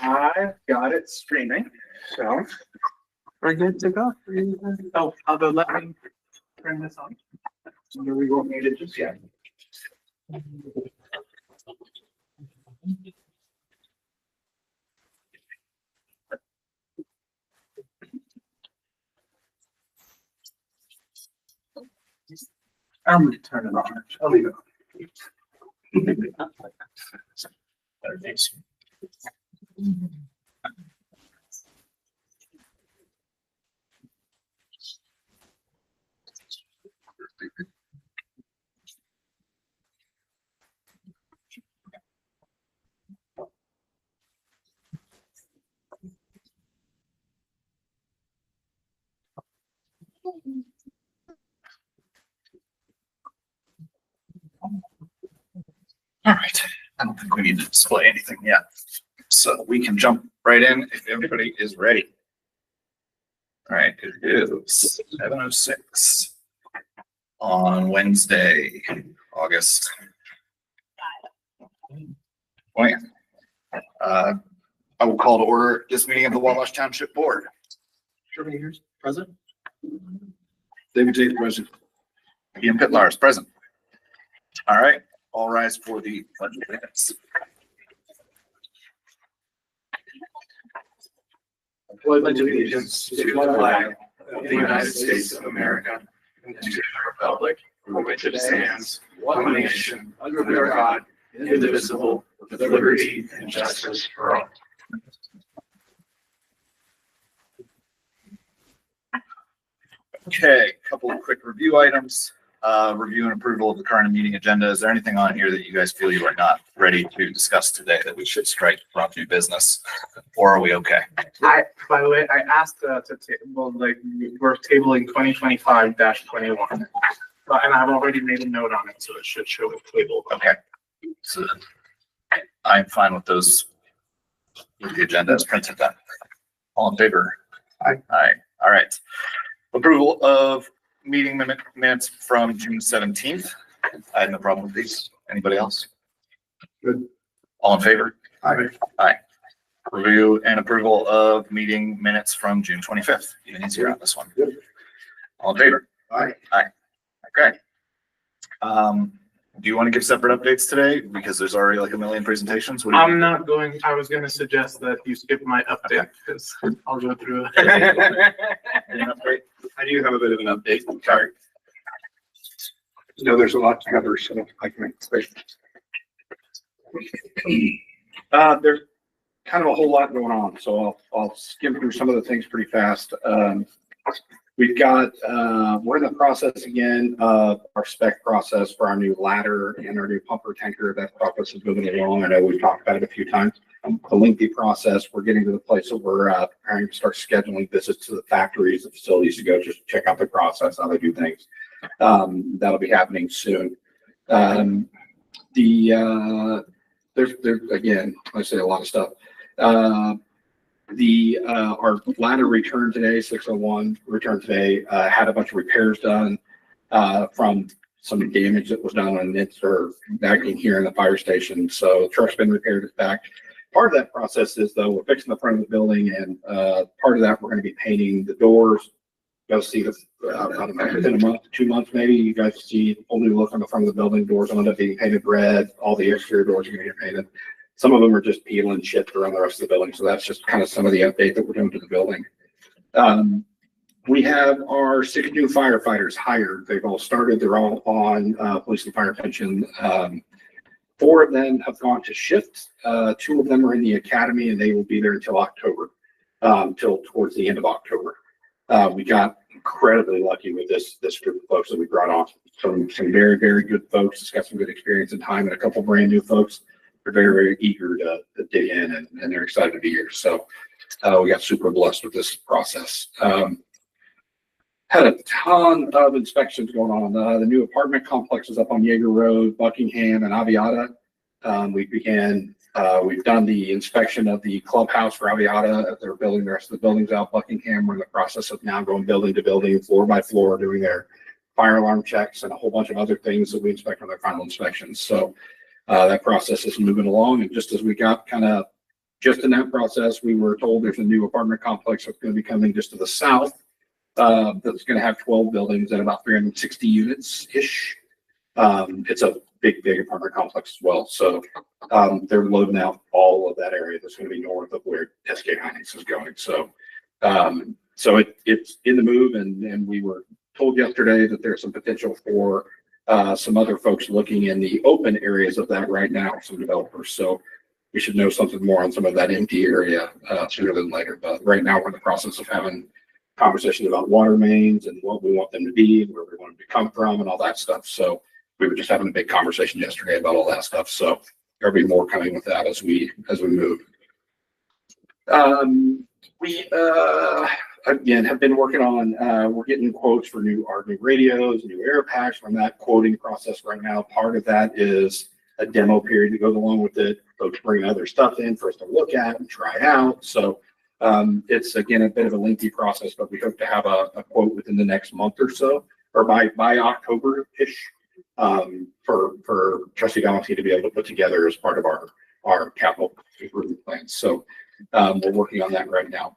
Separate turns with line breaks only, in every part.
I've got it streaming, so we're good to go. Oh, although let me turn this on. We won't need it just yet. I'm going to turn it on. I'll leave it on. Thanks. All right, I don't think we need to display anything yet, so we can jump right in if everybody is ready. All right, it is 7:06 on Wednesday, August 20th. I will call to order this meeting of the Wabash Township Board. Everybody here's present. David Tate, present. Ian Pitlar is present. All right, all rise for the pledge of allegiance. I pledge allegiance to the flag of the United States of America and to the republic for which it stands, one nation, under God, indivisible, with liberty and justice for all. Okay, a couple of quick review items. Review and approval of the current meeting agenda. Is there anything on here that you guys feel you are not ready to discuss today that we should strike from new business, or are we okay?
By the way, I asked to table, like, we're tabling 2025-21, and I've already made a note on it, so it should show it tabled.
Okay, so I'm fine with those. With the agenda as printed then. All in favor?
Aye.
Aye. All right. Approval of meeting minutes from June 17th. I had no problem with these. Anybody else?
Good.
All in favor?
Aye.
Aye. Review and approval of meeting minutes from June 25th. Even easier on this one.
Good.
All in favor?
Aye.
Aye. Okay. Do you want to give separate updates today? Because there's already like a million presentations. What do you
I'm not going, I was going to suggest that you skip my update because I'll go through it.
An update?
I do have a bit of an update.
Sorry.
No, there's a lot to cover, so I can make space. There's kind of a whole lot going on, so I'll skim through some of the things pretty fast. We've got, we're in the process again of our spec process for our new ladder and our new pumper tanker. That process is moving along. I know we've talked about it a few times. A lengthy process. We're getting to the place that we're preparing to start scheduling visits to the factories, the facilities to go just check out the process, how they do things. That'll be happening soon. There's again, I say a lot of stuff. Our ladder returned today, 601 returned today, had a bunch of repairs done from some damage that was done on it or backing here in the fire station. So the truck's been repaired, it's back. Part of that process is though, we're fixing the front of the building, and part of that, we're going to be painting the doors. You'll see this, I don't know, within a month, 2 months, maybe you guys see a whole new look on the front of the building. Doors will end up being painted red. All the exterior doors are going to get painted. Some of them are just peeling shit around the rest of the building. So that's just kind of some of the update that we're doing to the building. We have our 6 new firefighters hired. They've all started. They're all on police and fire pension. 4 of them have gone to shift. 2 of them are in the academy, and they will be there until October, till towards the end of October. We got incredibly lucky with this group of folks that we brought on. Some very, very good folks. It's got some good experience and time, and a couple brand new folks. They're very, very eager to dig in, and they're excited to be here. So We got super blessed with this process. Had a ton of inspections going on. The new apartment complexes up on Jaeger Road, Buckingham, and Aviata. We've done the inspection of the clubhouse for Aviata. They're building the rest of the buildings out. Buckingham, we're in the process of now going building to building, floor by floor, doing their fire alarm checks and a whole bunch of other things that we inspect on their final inspections. So that process is moving along. And just as we got just in that process, we were told there's a new apartment complex that's going to be coming just to the south. That's going to have 12 buildings and about 360 units ish. It's a big apartment complex as well. So they're loading out all of that area that's going to be north of where SK Hynix is going. So it's in the move, and we were told yesterday that there's some potential for some other folks looking in the open areas of that right now, some developers. So we should know something more on some of that empty area sooner than later. But right now we're in the process of having conversations about water mains and what we want them to be, and where we want them to come from, and all that stuff. So we were just having a big conversation yesterday about all that stuff. So there'll be more coming with that as we move. We again have been working on we're getting quotes for our new radios, new air packs. From that quoting process right now. Part of that is a demo period that goes along with it. Folks bring other stuff in for us to look at and try out. So it's again a bit of a lengthy process, but we hope to have a quote within the next month or so, or by October-ish, for Trustee Valentine to be able to put together as part of our capital improvement plans. So we're working on that right now.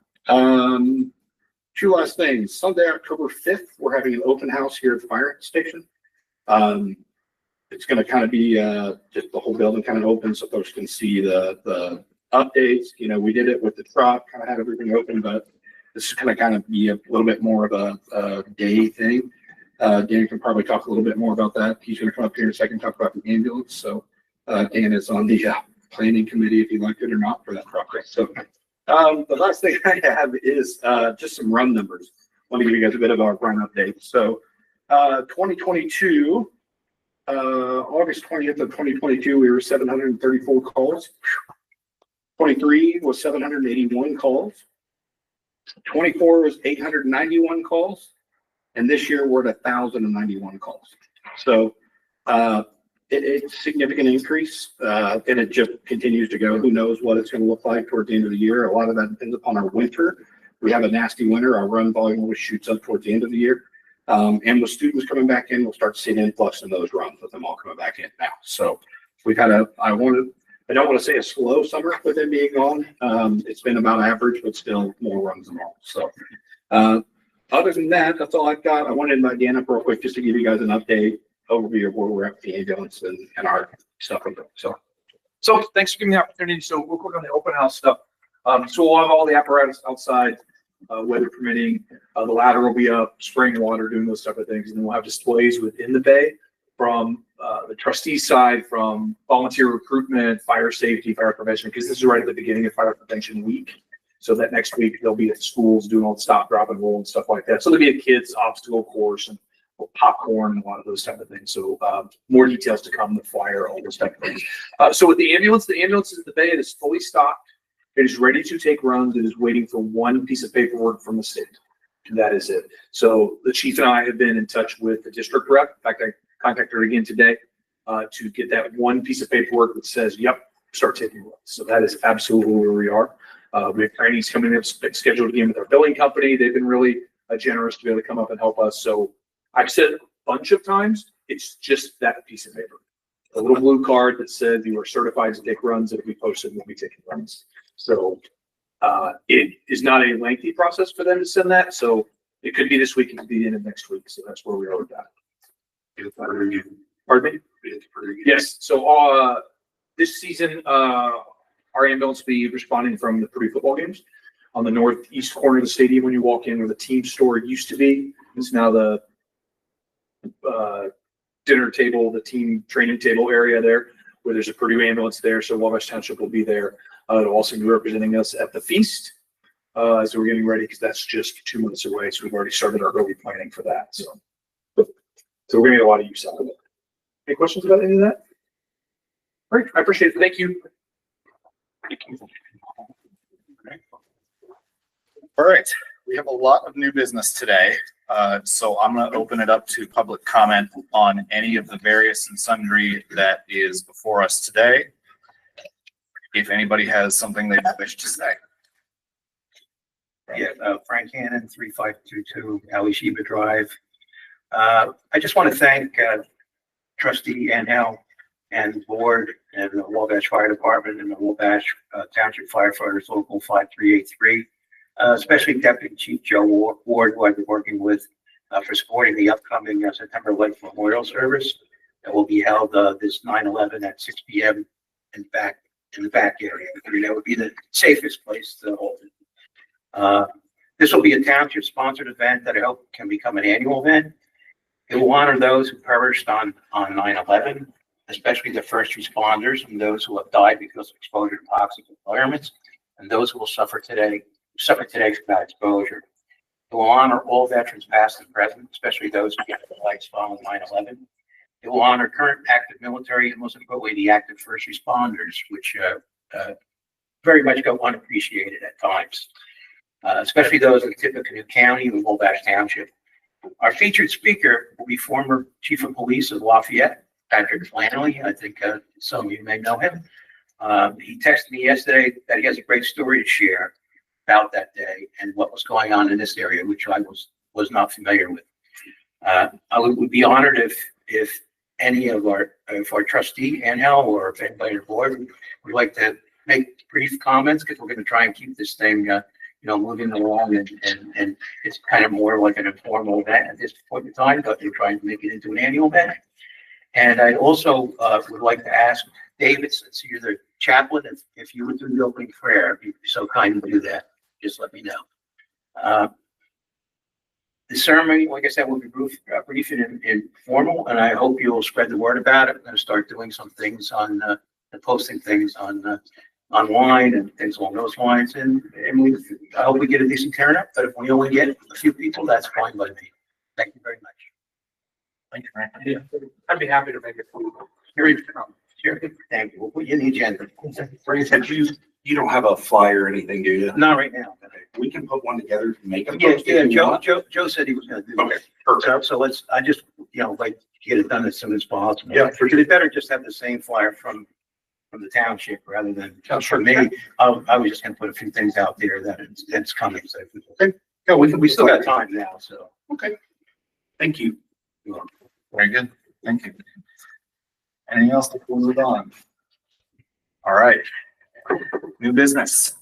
Two last things. Sunday, October 5th, we're having an open house here at the fire station. It's going to kind of be just the whole building kind of open so folks can see the updates. You know, we did it with the truck, kind of had everything open, but this is going to kind of be a little bit more of a day thing. Dan can probably talk a little bit more about that. He's going to come up here in a second and talk about the ambulance. So Dan is on the planning committee, if you like it or not, for that project. So the last thing I have is just some run numbers. Let me give you guys a bit of our run update. So 2022, August 20th of 2022, we were 734 calls. 23 was 781 calls. 24 was 891 calls. And this year we're at 1,091 calls. So it's a significant increase, and it just continues to go. Who knows what it's going to look like towards the end of the year. A lot of that depends upon our winter. We have a nasty winter. Our run volume always shoots up towards the end of the year. And with students coming back in, we'll start seeing influx in those runs with them all coming back in now. So we've had I don't want to say a slow summer with them being gone. It's been about average, but still more runs than normal. So other than that, that's all I've got. I wanted to invite Dan up real quick just to give you guys an update, overview of where we're at with the ambulance and our stuff.
So thanks for giving me the opportunity. So real quick on the open house stuff. So we'll have all the apparatus outside, weather permitting. The ladder will be up, spraying water, doing those type of things. And then we'll have displays within the bay from the trustee side, from volunteer recruitment, fire safety, fire prevention, because this is right at the beginning of fire prevention week. So that next week they'll be at schools doing all the stop, drop, and roll and stuff like that. So there'll be a kids obstacle course and popcorn and a lot of those type of things. So more details to come, the flyer, all those type of things. So with the ambulance is at the bay. It is fully stocked. It is ready to take runs. It is waiting for one piece of paperwork from the state. And that is it. So the chief and I have been in touch with the district rep. In fact, I contacted her again today to get that one piece of paperwork that says, yep, start taking runs. So that is absolutely where we are. We have trainings coming up scheduled again with our billing company. They've been really generous to be able to come up and help us. So I've said a bunch of times, it's just that piece of paper, a little blue card that said you are certified to take runs. It'll be posted and we'll be taking runs. So it is not a lengthy process for them to send that. So it could be this week, it could be the end of next week. So that's where we are with that. Pardon me? Yes. So this season, our ambulance will be responding from the Purdue football games on the northeast corner of the stadium. When you walk in, where the team store used to be, it's now the dinner table, the team training table area there, where there's a Purdue ambulance there. So Wabash Township will be there. It'll also be representing us at the feast. So we're getting ready because that's just 2 months away. So we've already started our early planning for that. So we're going to get a lot of use out of it. Any questions about any of that? All right, I appreciate it. Thank you.
All right, we have a lot of new business today. So I'm going to open it up to public comment on any of the various and sundry that is before us today. If anybody has something they wish to say.
Yeah, Frank Hannon, 3522 Ali Sheba Drive. I just want to thank trustee Angel and board and the Wabash Fire Department and the Wabash Township Firefighters Local 5383, especially Deputy Chief Joe Ward, who I've been working with for supporting the upcoming September 11th Memorial Service that will be held this 9/11 at 6 p.m. in the back area. I mean, that would be the safest place to hold it. This will be a township-sponsored event that I hope can become an annual event. It will honor those who perished on 9/11, especially the first responders and those who have died because of exposure to toxic environments, and those who will suffer today from that exposure. It will honor all veterans past and present, especially those who get their lives following 9/11. It will honor current active military and most importantly, the active first responders, which very much go unappreciated at times, especially those in Tippecanoe County and Wabash Township. Our featured speaker will be former Chief of Police of Lafayette, Patrick Flannelly. I think some of you may know him. He texted me yesterday that he has a great story to share about that day and what was going on in this area, which I was not familiar with. I would be honored if any of our trustee, Angel, or if anybody on the board would like to make brief comments, because we're going to try and keep this thing, moving along, and it's kind of more like an informal event at this point in time, but we're trying to make it into an annual event. And I also would like to ask David, since you're the chaplain, if you would do the opening prayer, if you'd be so kind to do that, just let me know. The ceremony, like I said, will be brief and informal, and I hope you'll spread the word about it. I'm going to start doing some things on posting things on online and things along those lines, and I hope we get a decent turnout. But if we only get a few people, that's fine by me. Thank you very much.
Thank you, Frank.
Yeah, I'd be happy to make it.
Here you come. Sure. Thank you. We'll put you in the agenda.
Frank, you don't have a flyer or anything, do you?
Not right now.
We can put one together to make it.
Yeah. Joe said he was going to do that.
Okay, perfect.
So let's. I just like to get it done as soon as possible.
Yeah, for
It's better just have the same flyer from the township rather than from me. I was just going to put a few things out there that's coming. So
Okay.
yeah, we still got time now. So
Okay. Thank you.
Very good. Thank you. Anything else to close it on? All right. New business.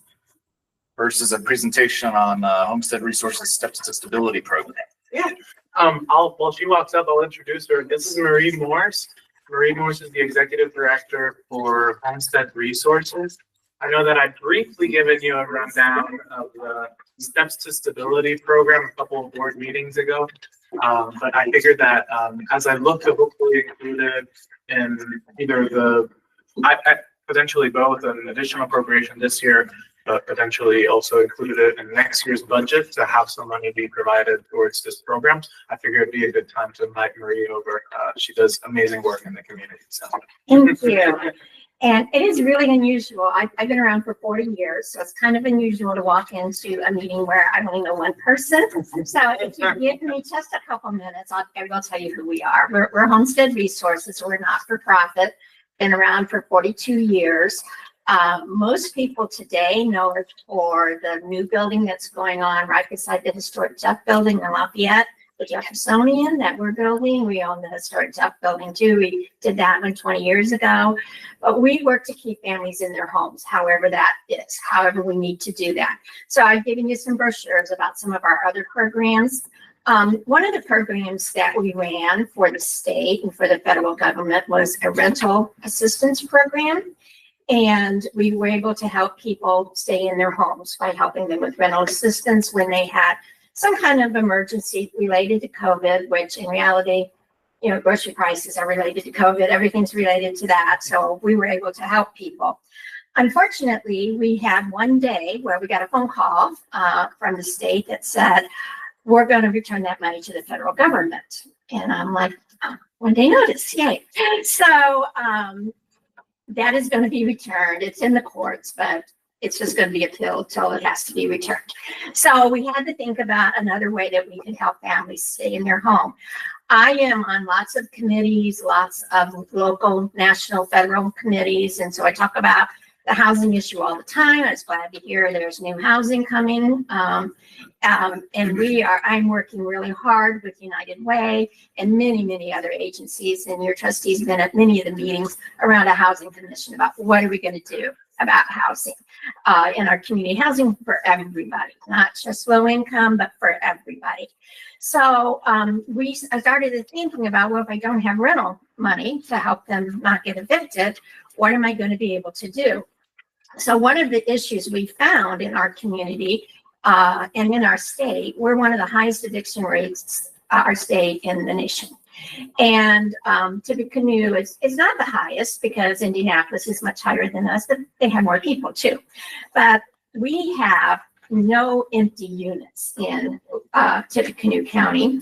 First is a presentation on Homestead Resources Steps to Stability Program.
Yeah. While she walks up, I'll introduce her. This is Marie Morse. Marie Morse is the executive director for Homestead Resources. I know that I've briefly given you a rundown of the Steps to Stability program a couple of board meetings ago. But I figured that as I look to hopefully include it in either potentially both an additional appropriation this year, but potentially also included it in next year's budget to have some money be provided towards this program. I figured it'd be a good time to invite Marie over. She does amazing work in the community. So.
Thank you. And it is really unusual. I've been around for 40 years, so it's kind of unusual to walk into a meeting where I only know one person. So if you give me just a couple minutes, I'll tell you who we are. We're Homestead Resources. We're not for profit. Been around for 42 years. Most people today know it for the new building that's going on right beside the historic Duck building in Lafayette, the Jeffersonian that we're building. We own the historic Duck building too. We did that one 20 years ago. But we work to keep families in their homes, however that is, however we need to do that. So I've given you some brochures about some of our other programs. One of the programs that we ran for the state and for the federal government was a rental assistance program. And we were able to help people stay in their homes by helping them with rental assistance when they had some kind of emergency related to COVID, which in reality, grocery prices are related to COVID. Everything's related to that. So we were able to help people. Unfortunately, we had one day where we got a phone call from the state that said, we're going to return that money to the federal government. And I'm like, one day notice, yay. So that is going to be returned. It's in the courts, but it's just going to be appealed till it has to be returned. So we had to think about another way that we could help families stay in their home. I am on lots of committees, lots of local, national, federal committees. And so I talk about the housing issue all the time. I was glad to hear there's new housing coming. And I'm working really hard with United Way and many, many other agencies. And your trustees have been at many of the meetings around a housing commission about what are we going to do about housing in our community, housing for everybody, not just low income, but for everybody. So I started thinking about, well, if I don't have rental money to help them not get evicted, what am I going to be able to do? So one of the issues we found in our community and in our state, we're one of the highest eviction rates, our state in the nation. And Tippecanoe is not the highest because Indianapolis is much higher than us, but they have more people too. But we have no empty units in Tippecanoe County.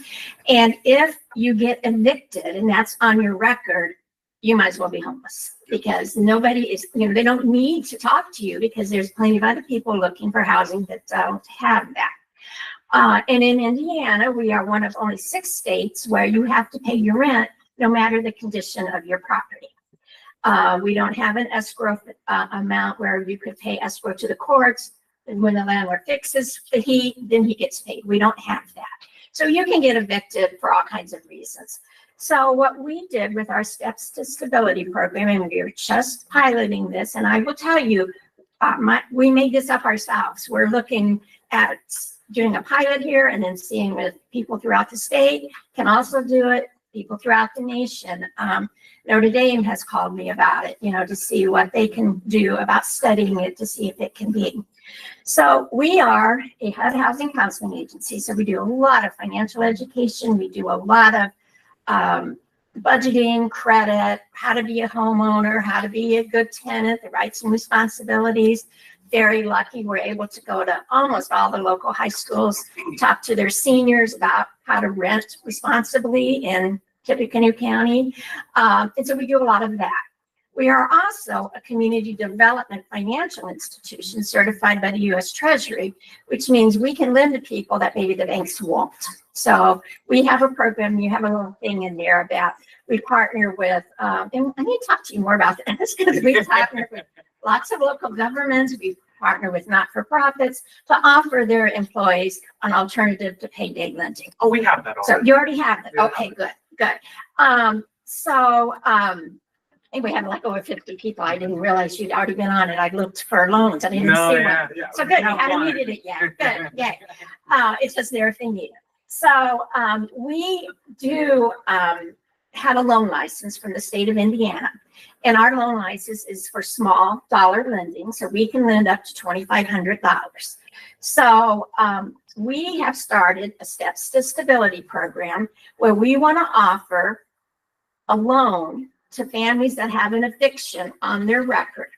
And if you get evicted and that's on your record, you might as well be homeless because nobody is, they don't need to talk to you because there's plenty of other people looking for housing that don't have that. And in Indiana, we are one of only 6 states where you have to pay your rent no matter the condition of your property. We don't have an escrow amount where you could pay escrow to the courts. And when the landlord fixes the heat, then he gets paid. We don't have that. So you can get evicted for all kinds of reasons. So what we did with our Steps to Stability program, and we were just piloting this, and I will tell you, we made this up ourselves. We're looking at doing a pilot here and then seeing if people throughout the state can also do it, people throughout the nation. Notre Dame has called me about it, to see what they can do about studying it to see if it can be. So we are a HUD housing counseling agency. So we do a lot of financial education. We do a lot of budgeting, credit, how to be a homeowner, how to be a good tenant, the rights and responsibilities. Very lucky we're able to go to almost all the local high schools, talk to their seniors about how to rent responsibly in Tippecanoe County. And so we do a lot of that. We are also a community development financial institution certified by the U.S. Treasury, which means we can lend to people that maybe the banks won't. So we have a program, you have a little thing in there about, we partner with, and I need to talk to you more about this because we partner with lots of local governments. We partner with not-for-profits to offer their employees an alternative to payday lending.
Oh, we have that
So
already.
you already have that. Okay, good. We have like over 50 people. I didn't realize you'd already been on it. I looked for loans. I didn't see one.
Yeah.
So good, you hadn't needed it yet. Good, yay. It's just there if they need it. So we do have a loan license from the state of Indiana. And our loan license is for small dollar lending. So we can lend up to $2,500. So we have started a Steps to Stability program where we want to offer a loan to families that have an eviction on their record.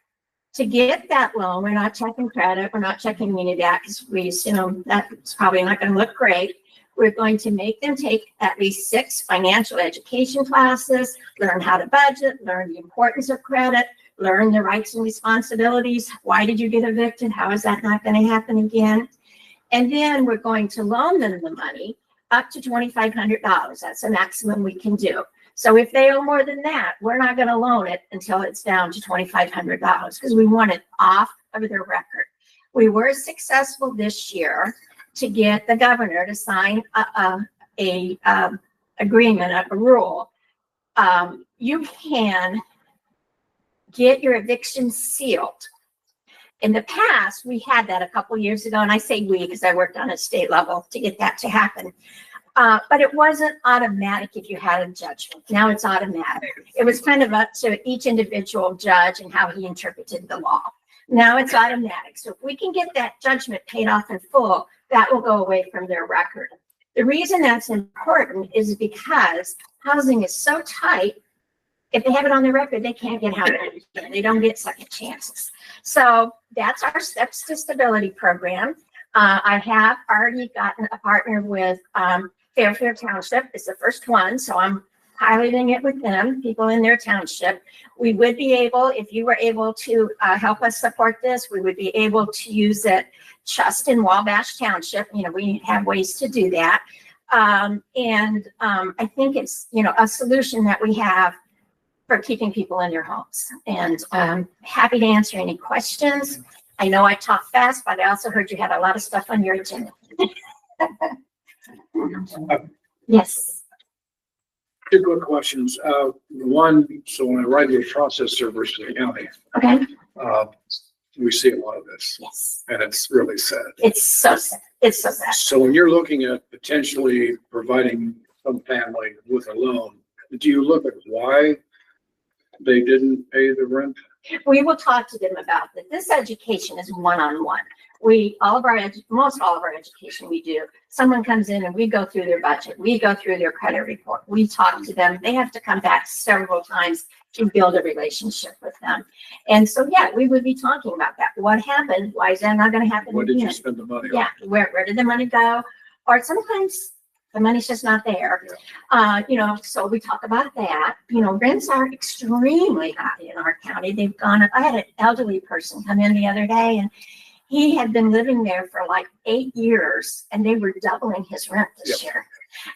To get that loan, we're not checking credit, we're not checking any of that because we assume that's probably not going to look great. We're going to make them take at least 6 financial education classes, learn how to budget, learn the importance of credit, learn the rights and responsibilities. Why did you get evicted? How is that not going to happen again? And then we're going to loan them the money up to $2,500. That's the maximum we can do. So if they owe more than that, we're not going to loan it until it's down to $2,500 because we want it off of their record. We were successful this year to get the governor to sign a agreement, a rule. You can get your eviction sealed. In the past, we had that a couple years ago, and I say we because I worked on a state level to get that to happen. But it wasn't automatic if you had a judgment. Now it's automatic. It was kind of up to each individual judge and how he interpreted the law. Now it's automatic. So if we can get that judgment paid off in full, that will go away from their record. The reason that's important is because housing is so tight. If they have it on their record, they can't get out of it. They don't get second chances. So that's our Steps to Stability program. I have already gotten a partner with Wabash Township. It's the first one, so I'm piloting it with them, people in their township. We would be able, if you were able to help us support this, we would be able to use it just in Wabash Township. You know, we have ways to do that. I think it's, you know, a solution that we have for keeping people in their homes. And happy to answer any questions. I know I talk fast, but I also heard you had a lot of stuff on your agenda. Yes.
Two quick questions. One, so when I write the process servers to the county,
Okay.
we see a lot of this,
Yes.
and it's really sad.
It's so sad. It's so sad.
So when you're looking at potentially providing some family with a loan, do you look at why they didn't pay the rent?
We will talk to them about that. This education is one-on-one. Most all of our education we do, someone comes in and we go through their budget, we go through their credit report, we talk to them. They have to come back several times to build a relationship with them. And so, yeah, we would be talking about that. What happened? Why is that not going to happen
What did you
again?
spend the money on?
Yeah, where did the money go? Or sometimes the money's just not there. You know, so we talk about that. You know, rents are extremely high in our county. They've gone up. I had an elderly person come in the other day, and he had been living there for like 8 years, and they were doubling his rent this year.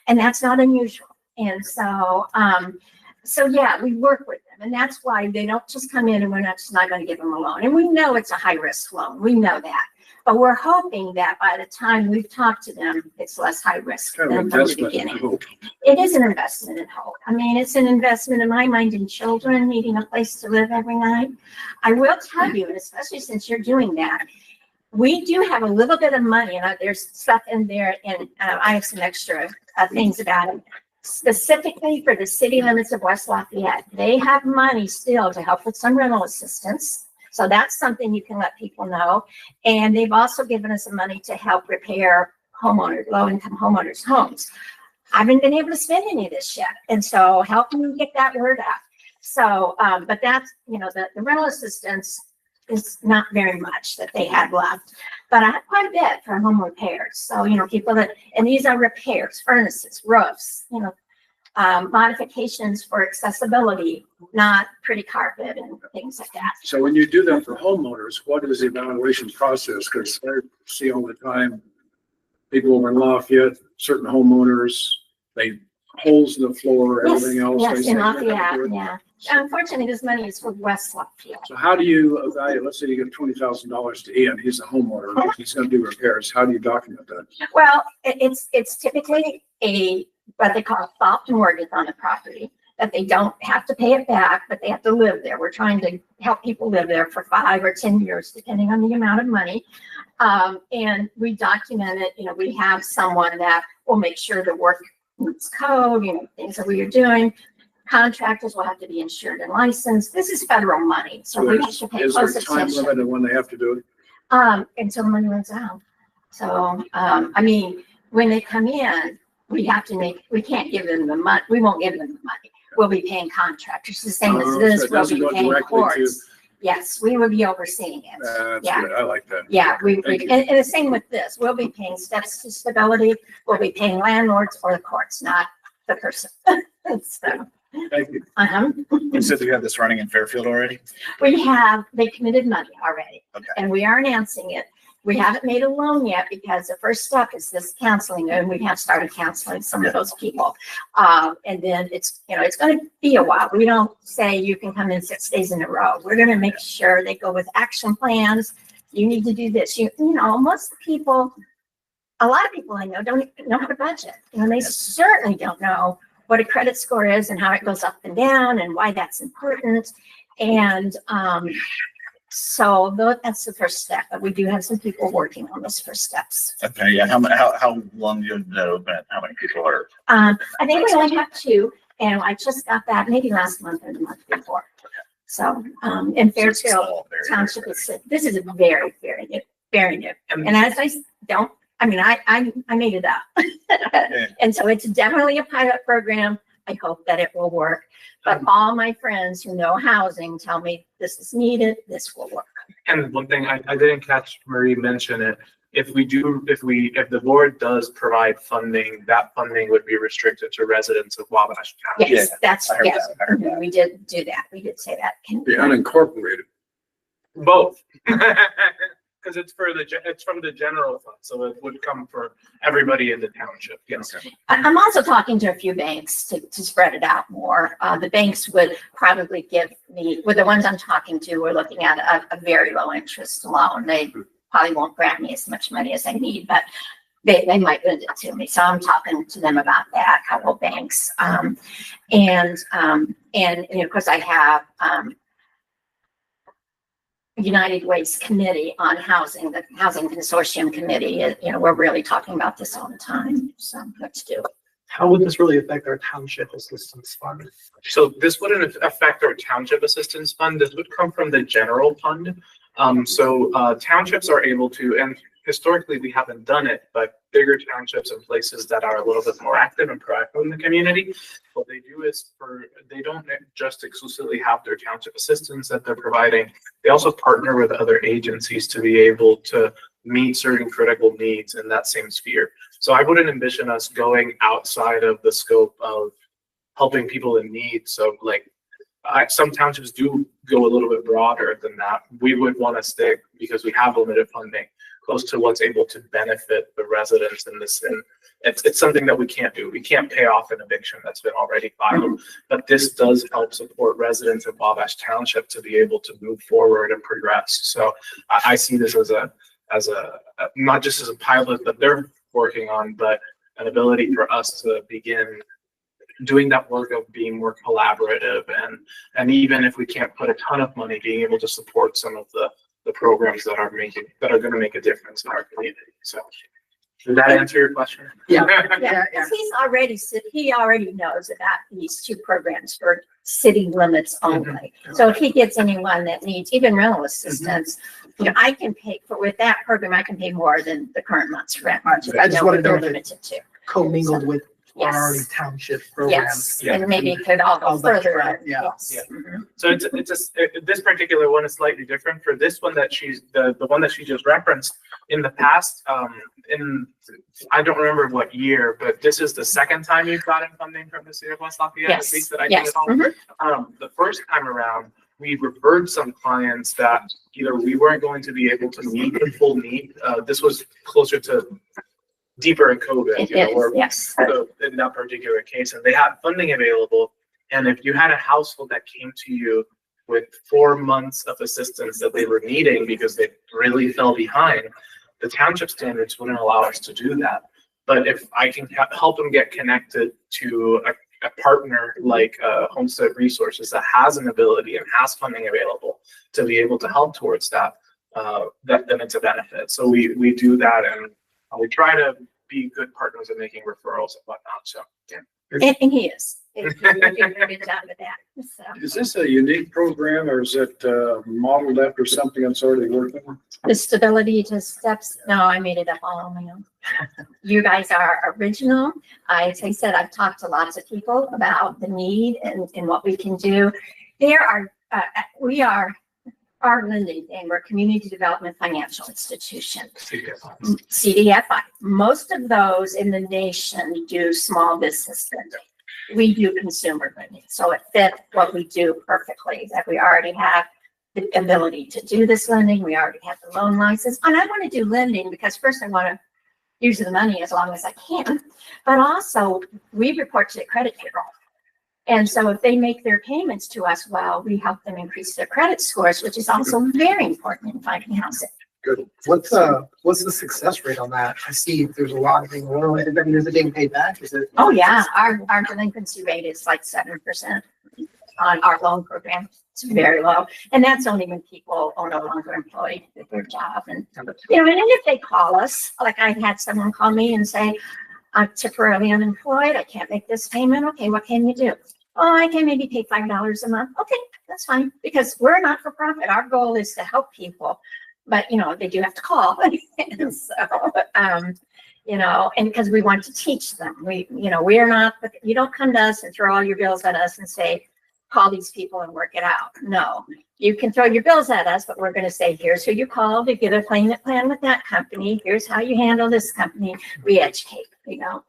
And that's not unusual. And so, so yeah, we work with them, and that's why they don't just come in and we're just not going to give them a loan. And we know it's a high risk loan. We know that. But we're hoping that by the time we've talked to them, it's less high risk
Kind of
than from the
investment in
beginning.
hope.
It is an investment in hope. I mean, it's an investment in my mind in children needing a place to live every night. I will tell you, and especially since you're doing that, we do have a little bit of money, and there's stuff in there, and I have some extra things about it. Specifically for the city limits of West Lafayette, they have money still to help with some rental assistance. So that's something you can let people know. And they've also given us some money to help repair homeowners, low-income homeowners' homes. I haven't been able to spend any of this yet. And so help me get that word out. So, but that's, you know, the rental assistance is not very much that they have left, but I have quite a bit for home repairs. So, you know, people that, and these are repairs, furnaces, roofs, you know, modifications for accessibility, not pretty carpet and things like that.
So when you do that for homeowners, what is the evaluation process? Because I see all the time, people over in Lafayette, certain homeowners, they holes in the floor,
Yes,
everything else.
yes,
they say
in
you have to
Lafayette,
do it.
yeah. Unfortunately, this money is for West Lafayette.
So how do you evaluate, let's say you give $20,000 to Ian, he's a homeowner, he's gonna do repairs, how do you document that?
Well, it's typically what they call a soft mortgage on the property, that they don't have to pay it back, but they have to live there. We're trying to help people live there for 5 or 10 years, depending on the amount of money. And we document it, you know, we have someone that will make sure the work meets code, you know, things that we are doing. Contractors will have to be insured and licensed. This is federal money, so we have to pay
Is there
close
a time
attention.
limit on when they have to do it?
Until the money runs out. So, I mean, when they come in, we can't give them the money. We won't give them the money. We'll be paying contractors, the same as
So
this,
it
we'll
doesn't
be
go
paying
directly to-
courts. Yes, we will be overseeing it.
That's
Yeah.
good, I like that.
Yeah,
Thank you.
and the same with this. We'll be paying steps to stability. We'll be paying landlords or the courts, not the person. So,
Thank you.
You said you have this running in Fairfield already?
they committed money already.
Okay.
And we are announcing it. We haven't made a loan yet because the first step is this counseling, and we have started counseling some of those people. And then it's, you know, it's going to be a while. We don't say you can come in 6 days in a row. We're going to make sure they go with action plans. You need to do this. You know, most people, a lot of people I know don't even know how to budget. You know, they certainly don't know what a credit score is and how it goes up and down and why that's important. And, so that's the first step, but we do have some people working on those first steps.
Okay, yeah, how long you know about how many people are?
I think we only have 2, and I just got that maybe last month or the month before. So, in
So it's
Fairfield
all very,
Township,
very-
this is very, very new, very new. And as I made it up. And so it's definitely a pilot program. I hope that it will work. But all my friends who know housing tell me this is needed, this will work.
And one thing I didn't catch Marie mention it. if the board does provide funding, that funding would be restricted to residents of Wabash County.
Yes, that's,
I heard
yes,
that, I heard that.
we did do that. We did say that.
The unincorporated.
Both. Because it's from the general fund, so it would come for everybody in the township, yes.
I'm also talking to a few banks to spread it out more. The banks would probably give me, with the ones I'm talking to, we're looking at a very low interest loan. They probably won't grant me as much money as I need, but they might lend it to me. So I'm talking to them about that, a couple banks. And of course I have, United Way's committee on housing, the housing consortium committee, we're really talking about this all the time. So what to do.
How would this really affect our township assistance fund?
So this wouldn't affect our township assistance fund. This would come from the general fund. Townships are able to, and historically we haven't done it, but bigger townships and places that are a little bit more active and proactive in the community, what they do is they don't just exclusively have their township assistance that they're providing. They also partner with other agencies to be able to meet certain critical needs in that same sphere. So I wouldn't envision us going outside of the scope of helping people in need. So some townships do go a little bit broader than that. We would want to stick, because we have limited funding, close to what's able to benefit the residents in this. And it's something that we can't do. We can't pay off an eviction that's been already filed, but this does help support residents of Wabash Township to be able to move forward and progress. So I see this as a not just as a pilot that they're working on, but an ability for us to begin doing that work of being more collaborative, and even if we can't put a ton of money, being able to support some of the programs that are going to make a difference in our community. So did that answer your question?
Yeah.
Yeah, he already knows about these two programs for city limits only. So if he gets anyone that needs even rental assistance, I can pay with that program, I can pay more than the current month's rent.
I just want to know
they're
if
limited
it's
to.
commingled with
Yes.
our already township programs.
Yes, and maybe it could all go
All that
further.
track, yeah.
Yes.
Yeah.
Mhm.
So this particular one is slightly different. For this one that the one that she just referenced in the past, I don't remember what year, but this is the second time you've gotten funding from the city of West Lafayette, at least that I can
Yes.
recall.
Mhm.
The first time around, we referred some clients that either we weren't going to be able to meet the full need. This was closer to deeper in COVID,
It is, yes.
so in that particular case, and they had funding available. And if you had a household that came to you with 4 months of assistance that they were needing because they really fell behind, the township standards wouldn't allow us to do that. But if I can help them get connected to a partner like Homestead Resources that has an ability and has funding available to be able to help towards that, then it's a benefit. So we do that, and we try to be good partners in making referrals and whatnot. So yeah.
And he is. He's doing a good job with that. So.
Is this a unique program, or is it modeled after something that's already working?
The stability to steps, no, I made it up all on my own. You guys are original. As I said, I've talked to lots of people about the need and what we can do. We are our lending thing. We're a community development financial institution, CDFI. Most of those in the nation do small business lending. We do consumer lending. So it fits what we do perfectly, that we already have the ability to do this lending. We already have the loan license. And I want to do lending because first I want to use the money as long as I can, but also we report to the credit bureau. And so if they make their payments to us, well, we help them increase their credit scores, which is also very important in finding housing.
Good.
What's the success rate on that? I see there's a lot of things. Is it being paid back? Is it?
Oh, yeah. Our delinquency rate is like 7% on our loan program. It's very low. And that's only when people are no longer employed at their job. And, and if they call us, like I had someone call me and say, I'm temporarily unemployed. I can't make this payment. Okay, what can you do? Oh, I can maybe pay $5 a month. Okay, that's fine, because we're not for profit. Our goal is to help people, but they do have to call. And so, and because we want to teach them, we're not. You don't come to us and throw all your bills at us and say, call these people and work it out. No, you can throw your bills at us, but we're going to say, here's who you call to get a payment plan with that company. Here's how you handle this company. We educate, we don't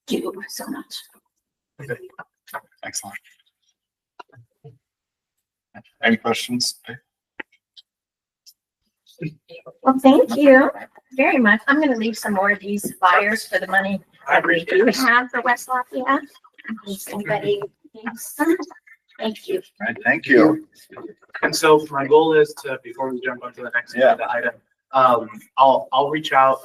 do so much.
Excellent. Any questions?
Well, thank you very much. I'm going to leave some more of these flyers for the money that we do have for West Lafayette. In case anybody thinks. Thank you.
All right, thank you.
And so my goal is to, before we jump onto the next agenda item, I'll reach out,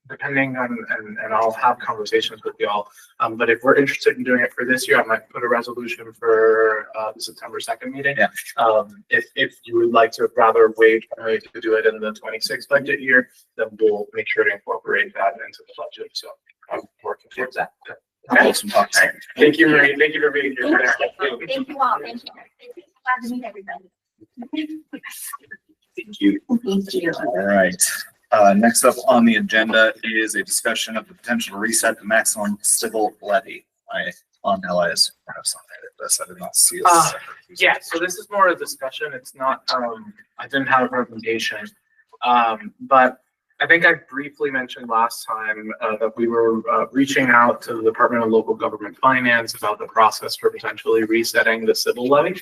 depending on, and I'll have conversations with y'all. But if we're interested in doing it for this year, I might put a resolution for, the September 2nd meeting.
Yeah.
If you would like to rather wait to do it in the 26 budget year, then we'll make sure to incorporate that into the budget. So I'm working towards that.
Okay.
Awesome talk.
Thank you, Marie. Thank you for being here today.
Thank you all. Thank you. Glad to meet everybody.
Thank you.
Thank you.
All right. Next up on the agenda is a discussion of the potential to reset the maximum civil levy. On LIS. Perhaps on this, I did not see it.
Yeah, so this is more a discussion. It's not, I didn't have a presentation. But I think I briefly mentioned last time that we were reaching out to the Department of Local Government Finance about the process for potentially resetting the civil levy.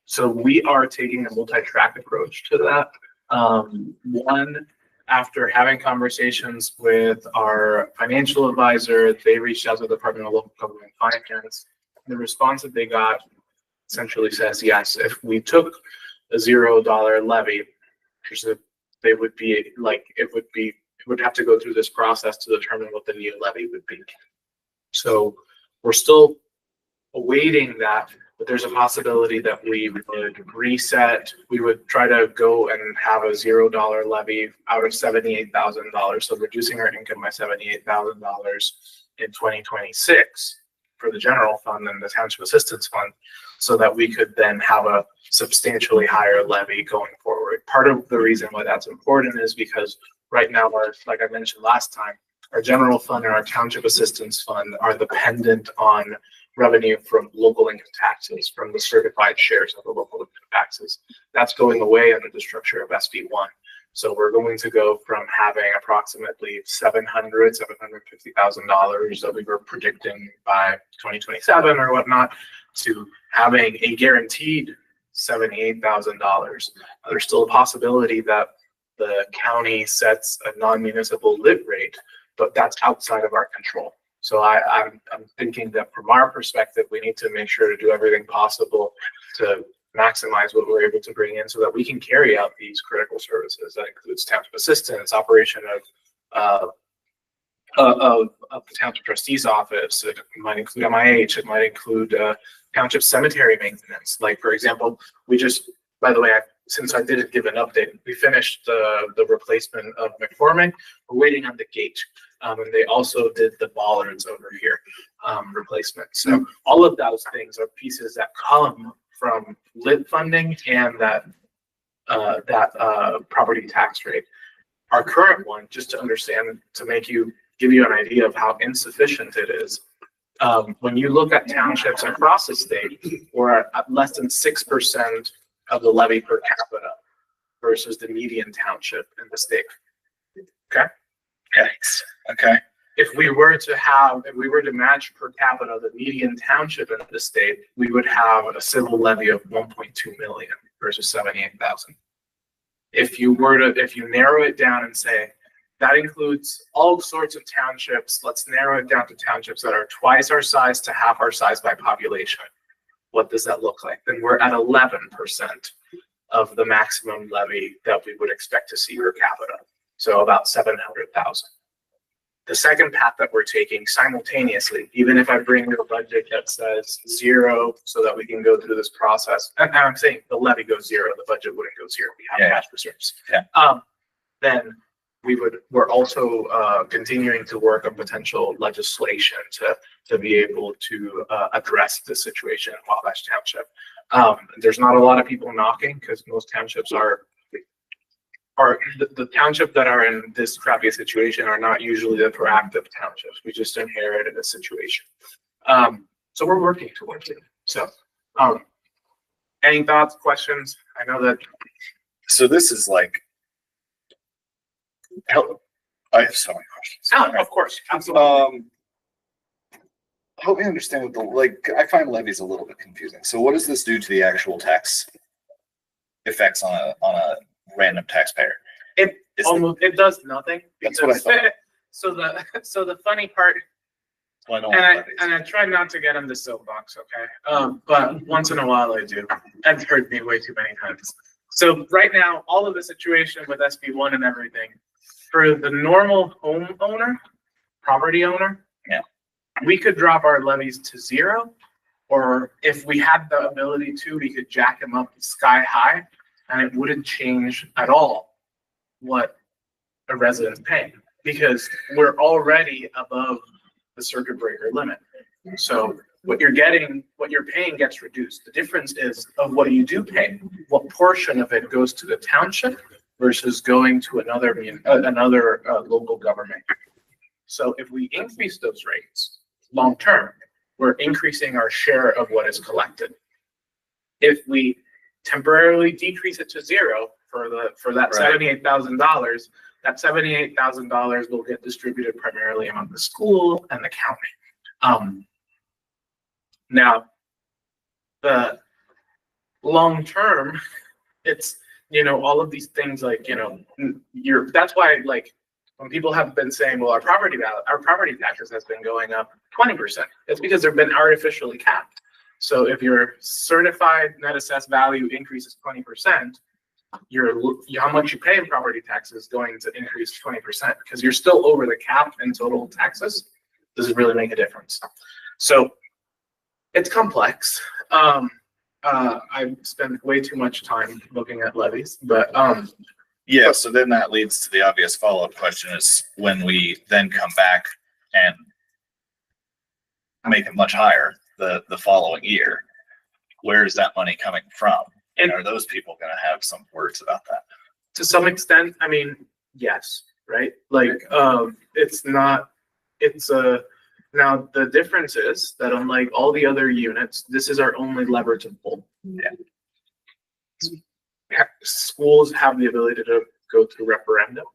So we are taking a multi-track approach to that. One, after having conversations with our financial advisor, they reached out to the Department of Local Government Finance. The response that they got essentially says, yes, if we took a $0 levy, they would be like, it would have to go through this process to determine what the new levy would be. So we're still awaiting that, but there's a possibility that we would reset. We would try to go and have a $0 levy out of $78,000. So reducing our income by $78,000 in 2026 for the general fund and the township assistance fund, so that we could then have a substantially higher levy going forward. Part of the reason why that's important is because right now, like I mentioned last time, our general fund and our township assistance fund are dependent on revenue from local income taxes, from the certified shares of the local income taxes. That's going away under the structure of SB1. So we're going to go from having approximately $750,000 that we were predicting by 2027 or whatnot, to having a guaranteed $78,000. There's still a possibility that the county sets a non-municipal lit rate, but that's outside of our control. So I'm thinking that from our perspective, we need to make sure to do everything possible to maximize what we're able to bring in so that we can carry out these critical services. That includes township assistance, operation of the township trustee's office. It might include MIH. It might include township cemetery maintenance. Like, for example, we just, by the way, since I didn't give an update, we finished the replacement of McCormick. We're waiting on the gate. And they also did the bollards over here replacement. So all of those things are pieces that come from lit funding and that property tax rate. Our current one, just to understand, to give you an idea of how insufficient it is. When you look at townships across the state, we're at less than 6% of the levy per capita versus the median township in the state. Okay.
Yikes. Okay.
If we were to match per capita the median township in the state, we would have a civil levy of 1.2 million versus 78,000. If you narrow it down and say that includes all sorts of townships, let's narrow it down to townships that are twice our size to half our size by population. What does that look like? Then we're at 11% of the maximum levy that we would expect to see per capita. So about 700,000. The second path that we're taking simultaneously, even if I bring you a budget that says 0 so that we can go through this process, and I'm saying the levy goes 0, the budget wouldn't go 0. We have cash reserves.
Yeah.
Then we're also continuing to work on potential legislation to be able to address the situation in Wabash Township. There's not a lot of people knocking because most townships are the township that are in this crappy situation are not usually the proactive townships. We just inherited a situation. So we're working towards it. So, any thoughts, questions? I know that.
So this is like, help. I have so many questions.
Oh, of course, absolutely.
Help me understand what I find levies a little bit confusing. So what does this do to the actual tax effects on a random taxpayer?
It does nothing.
That's what I thought.
So the funny part, and I try not to get on the soapbox, okay? But once in a while I do. That's heard me way too many times. So right now, all of the situation with SB1 and everything, for the normal homeowner, property owner,
yeah,
we could drop our levies to 0, or if we had the ability to, we could jack them up sky high, and it wouldn't change at all what a resident's paying, because we're already above the circuit breaker limit. So what you're paying gets reduced. The difference is of what you do pay, what portion of it goes to the township versus going to another local government. So if we increase those rates long term, we're increasing our share of what is collected. If we temporarily decrease it to 0 for that $78,000, that $78,000 will get distributed primarily among the school and the county. Now, the long term, it's, all of these things like, that's why, like, when people have been saying, well, our property taxes has been going up 20%, it's because they've been artificially capped. So if your certified net assessed value increases 20%, how much you pay in property taxes is going to increase 20% because you're still over the cap in total taxes. Does it really make a difference? So it's complex. I spend way too much time looking at levies, but
yeah. So then that leads to the obvious follow-up question: is when we then come back and make it much higher the following year, where is that money coming from? And are those people going to have some words about that?
To some extent, I mean, yes, right? Like, now the difference is that unlike all the other units, this is our only lever to pull.
Yeah.
Schools have the ability to go to referendum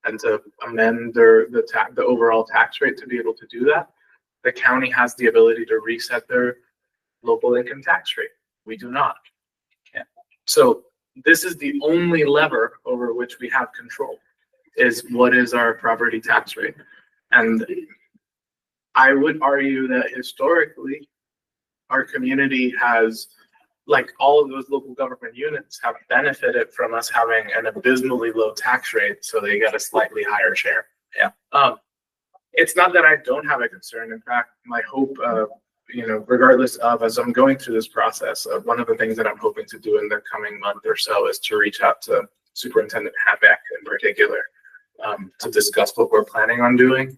and to amend the overall tax rate to be able to do that. The county has the ability to reset their local income tax rate. We do not. So this is the only lever over which we have control, is what is our property tax rate. And I would argue that historically, our community has, like all of those local government units, have benefited from us having an abysmally low tax rate, so they get a slightly higher share.
Yeah.
It's not that I don't have a concern. In fact, my hope, regardless of, as I'm going through this process, one of the things that I'm hoping to do in the coming month or so is to reach out to Superintendent Habeck in particular, to discuss what we're planning on doing,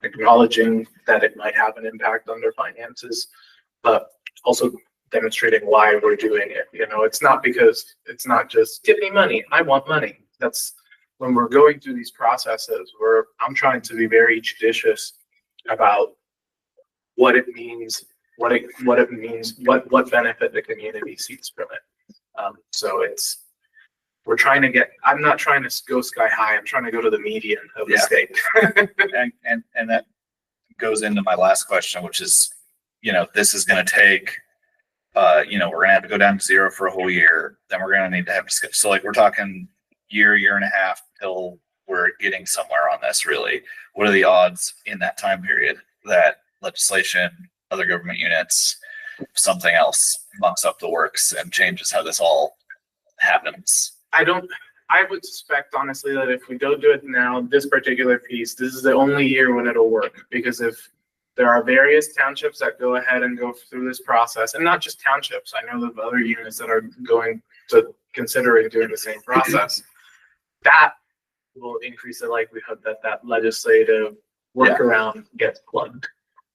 acknowledging that it might have an impact on their finances, but also demonstrating why we're doing it. It's not because it's not just give me money, I want money. That's when we're going through these processes where I'm trying to be very judicious about what it means, what benefit the community sees from it. So I'm not trying to go sky high. I'm trying to go to the median of the state.
and that goes into my last question, which is, this is going to take, we're going to have to go down to 0 for a whole year. Then we're going to need to have discussion. So like, we're talking year and a half till we're getting somewhere on this, really. What are the odds in that time period that legislation, other government units, something else mucks up the works and changes how this all happens?
I would suspect, honestly, that if we don't do it now, this particular piece, this is the only year when it'll work. Because if there are various townships that go ahead and go through this process, and not just townships, I know of other units that are considering doing the same process, that will increase the likelihood that legislative workaround gets plugged.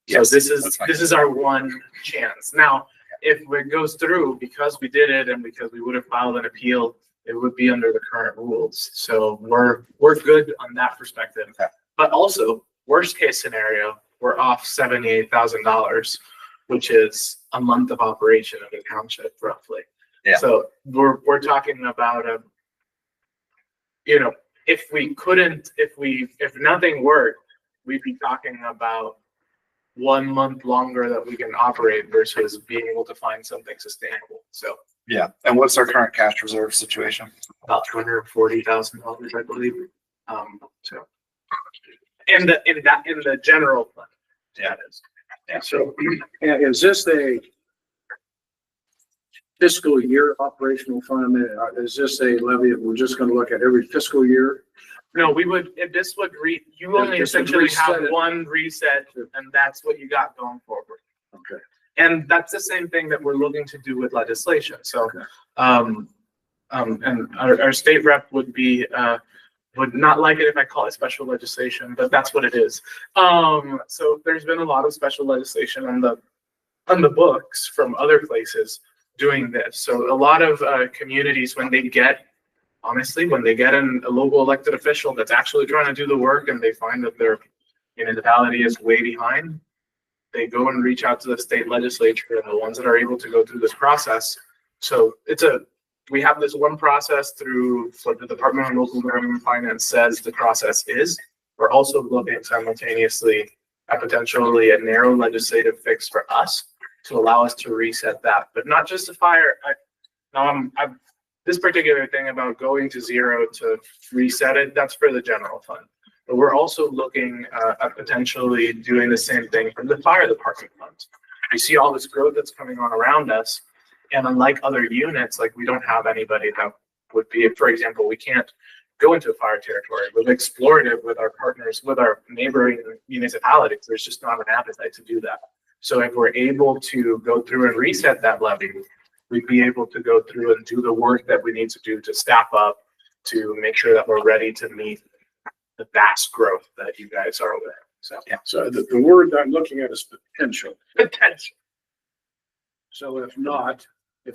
Yes,
so this is our one chance. Now, if it goes through, because we did it and because we would have filed an appeal, it would be under the current rules. So we're good on that perspective. Okay. But also, worst case scenario, we're off $78,000. which is a month of operation of the township roughly.
Yeah.
So we're talking about if nothing worked, we'd be talking about 1 month longer that we can operate versus being able to find something sustainable. So
Yeah. And what's our current cash reserve situation?
about $240,000, I believe. So in the general fund.
Yeah.
That is.
So, is this a fiscal year operational fund? I mean, is this a levy that we're just gonna look at every fiscal year?
No, if this would you only
This would
essentially have
reset it.
one reset and that's what you got going forward.
Okay.
And that's the same thing that we're looking to do with legislation. So,
Okay.
and our state rep would not like it if I call it special legislation, but that's what it is. So there's been a lot of special legislation on the books from other places doing this. So a lot of communities, when they get a local elected official that's actually trying to do the work and they find that their municipality is way behind, they go and reach out to the state legislature and the ones that are able to go through this process. So we have this one process through what the Department of Local Government and Finance says the process is. We're also looking simultaneously at potentially a narrow legislative fix for us to allow us to reset that, but not just the fire. This particular thing about going to zero to reset it, that's for the general fund. But we're also looking at potentially doing the same thing for the fire department funds. We see all this growth that's coming on around us. And unlike other units, like we don't have anybody that would be, for example, we can't go into a fire territory. We've explored it with our partners, with our neighboring municipalities. There's just not an appetite to do that. So if we're able to go through and reset that levy, we'd be able to go through and do the work that we need to do to staff up to make sure that we're ready to meet the vast growth that you guys are aware. So
Yeah.
So the word I'm looking at is potential.
potential.
So if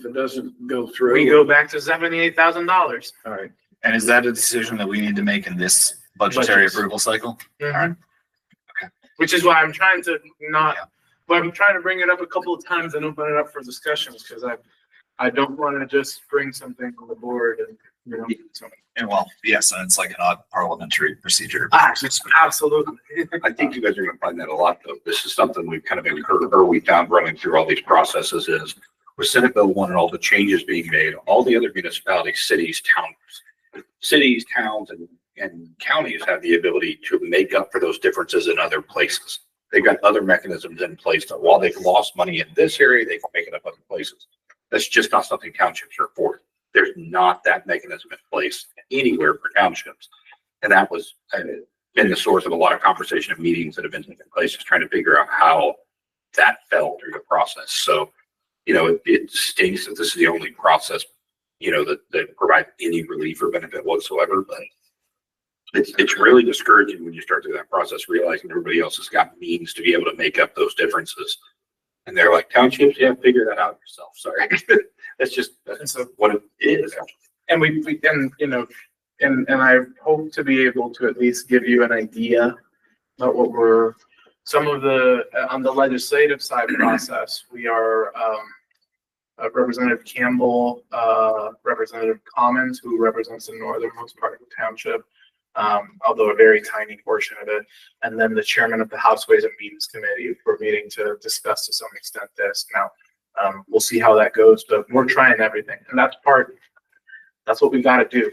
it doesn't go through.
We go back to $78,000.
All right.
And is that a decision that we need to make in this budgetary
Budgets.
approval cycle?
Mhm.
Okay.
Which is why I'm trying to
Yeah.
but I'm trying to bring it up a couple of times and open it up for discussions because I don't want to just bring something on the board and,
And well, yes, and it's like an odd parliamentary procedure.
Absolutely.
I think you guys are gonna find that a lot, though. This is something we've kind of incurred, or we found running through all these processes is with Senate Bill 1 and all the changes being made, all the other municipalities, cities, towns, and counties have the ability to make up for those differences in other places. They've got other mechanisms in place that while they've lost money in this area, they can make it up other places. That's just not something townships are for. There's not that mechanism in place anywhere for townships. And that was been the source of a lot of conversation and meetings that have been taking place, just trying to figure out how that fell through the process. So, it stinks that this is the only process, that provides any relief or benefit whatsoever. But it's really discouraging when you start through that process, realizing everybody else has got means to be able to make up those differences. And they're like, townships, yeah, figure that out yourself. Sorry. that's what it is.
And and I hope to be able to at least give you an idea about what some of the, on the legislative side process, we are, Representative Campbell, Representative Commons, who represents the northernmost part of the township, although a very tiny portion of it. And then the chairman of the House Ways and Means Committee, we're meeting to discuss to some extent this. Now, we'll see how that goes, but we're trying everything. And that's what we got to do.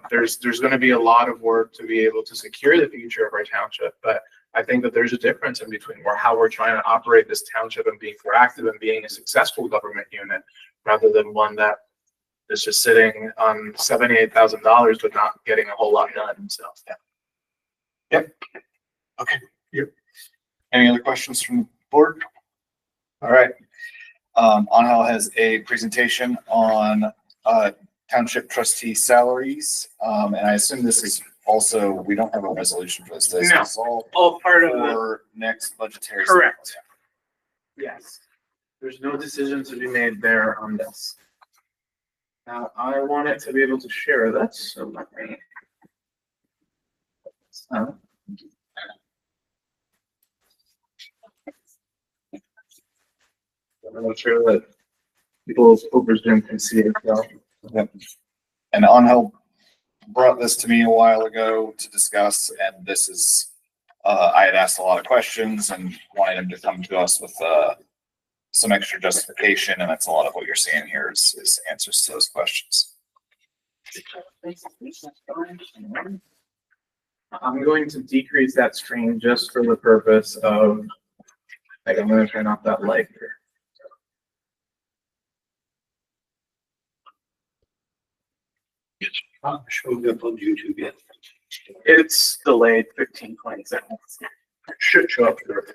There's going to be a lot of work to be able to secure the future of our township, but I think that there's a difference in between how we're trying to operate this township and being proactive and being a successful government unit rather than one that is just sitting on $78,000 but not getting a whole lot done. So,
Yep. Okay. Yep. Any other questions from the board? All right. Angel has a presentation on township trustee salaries. And I assume this is also, we don't have a resolution for this. This
No.
is
all part of the
for next budgetary.
Correct.
cycle.
Yes. There's no decision to be made there on this. Now, I wanted to be able to share this, so let me. and I'm sure that people over Zoom can see it. So.
And Angel brought this to me a while ago to discuss, and this is, I had asked a lot of questions and wanted him to come to us with, some extra justification, and that's a lot of what you're seeing here is answers to those questions.
I'm going to decrease that screen just for the purpose of, like, I'm going to turn off that light here.
Showing up on YouTube yet.
It's delayed 15-20 seconds. It should show up here.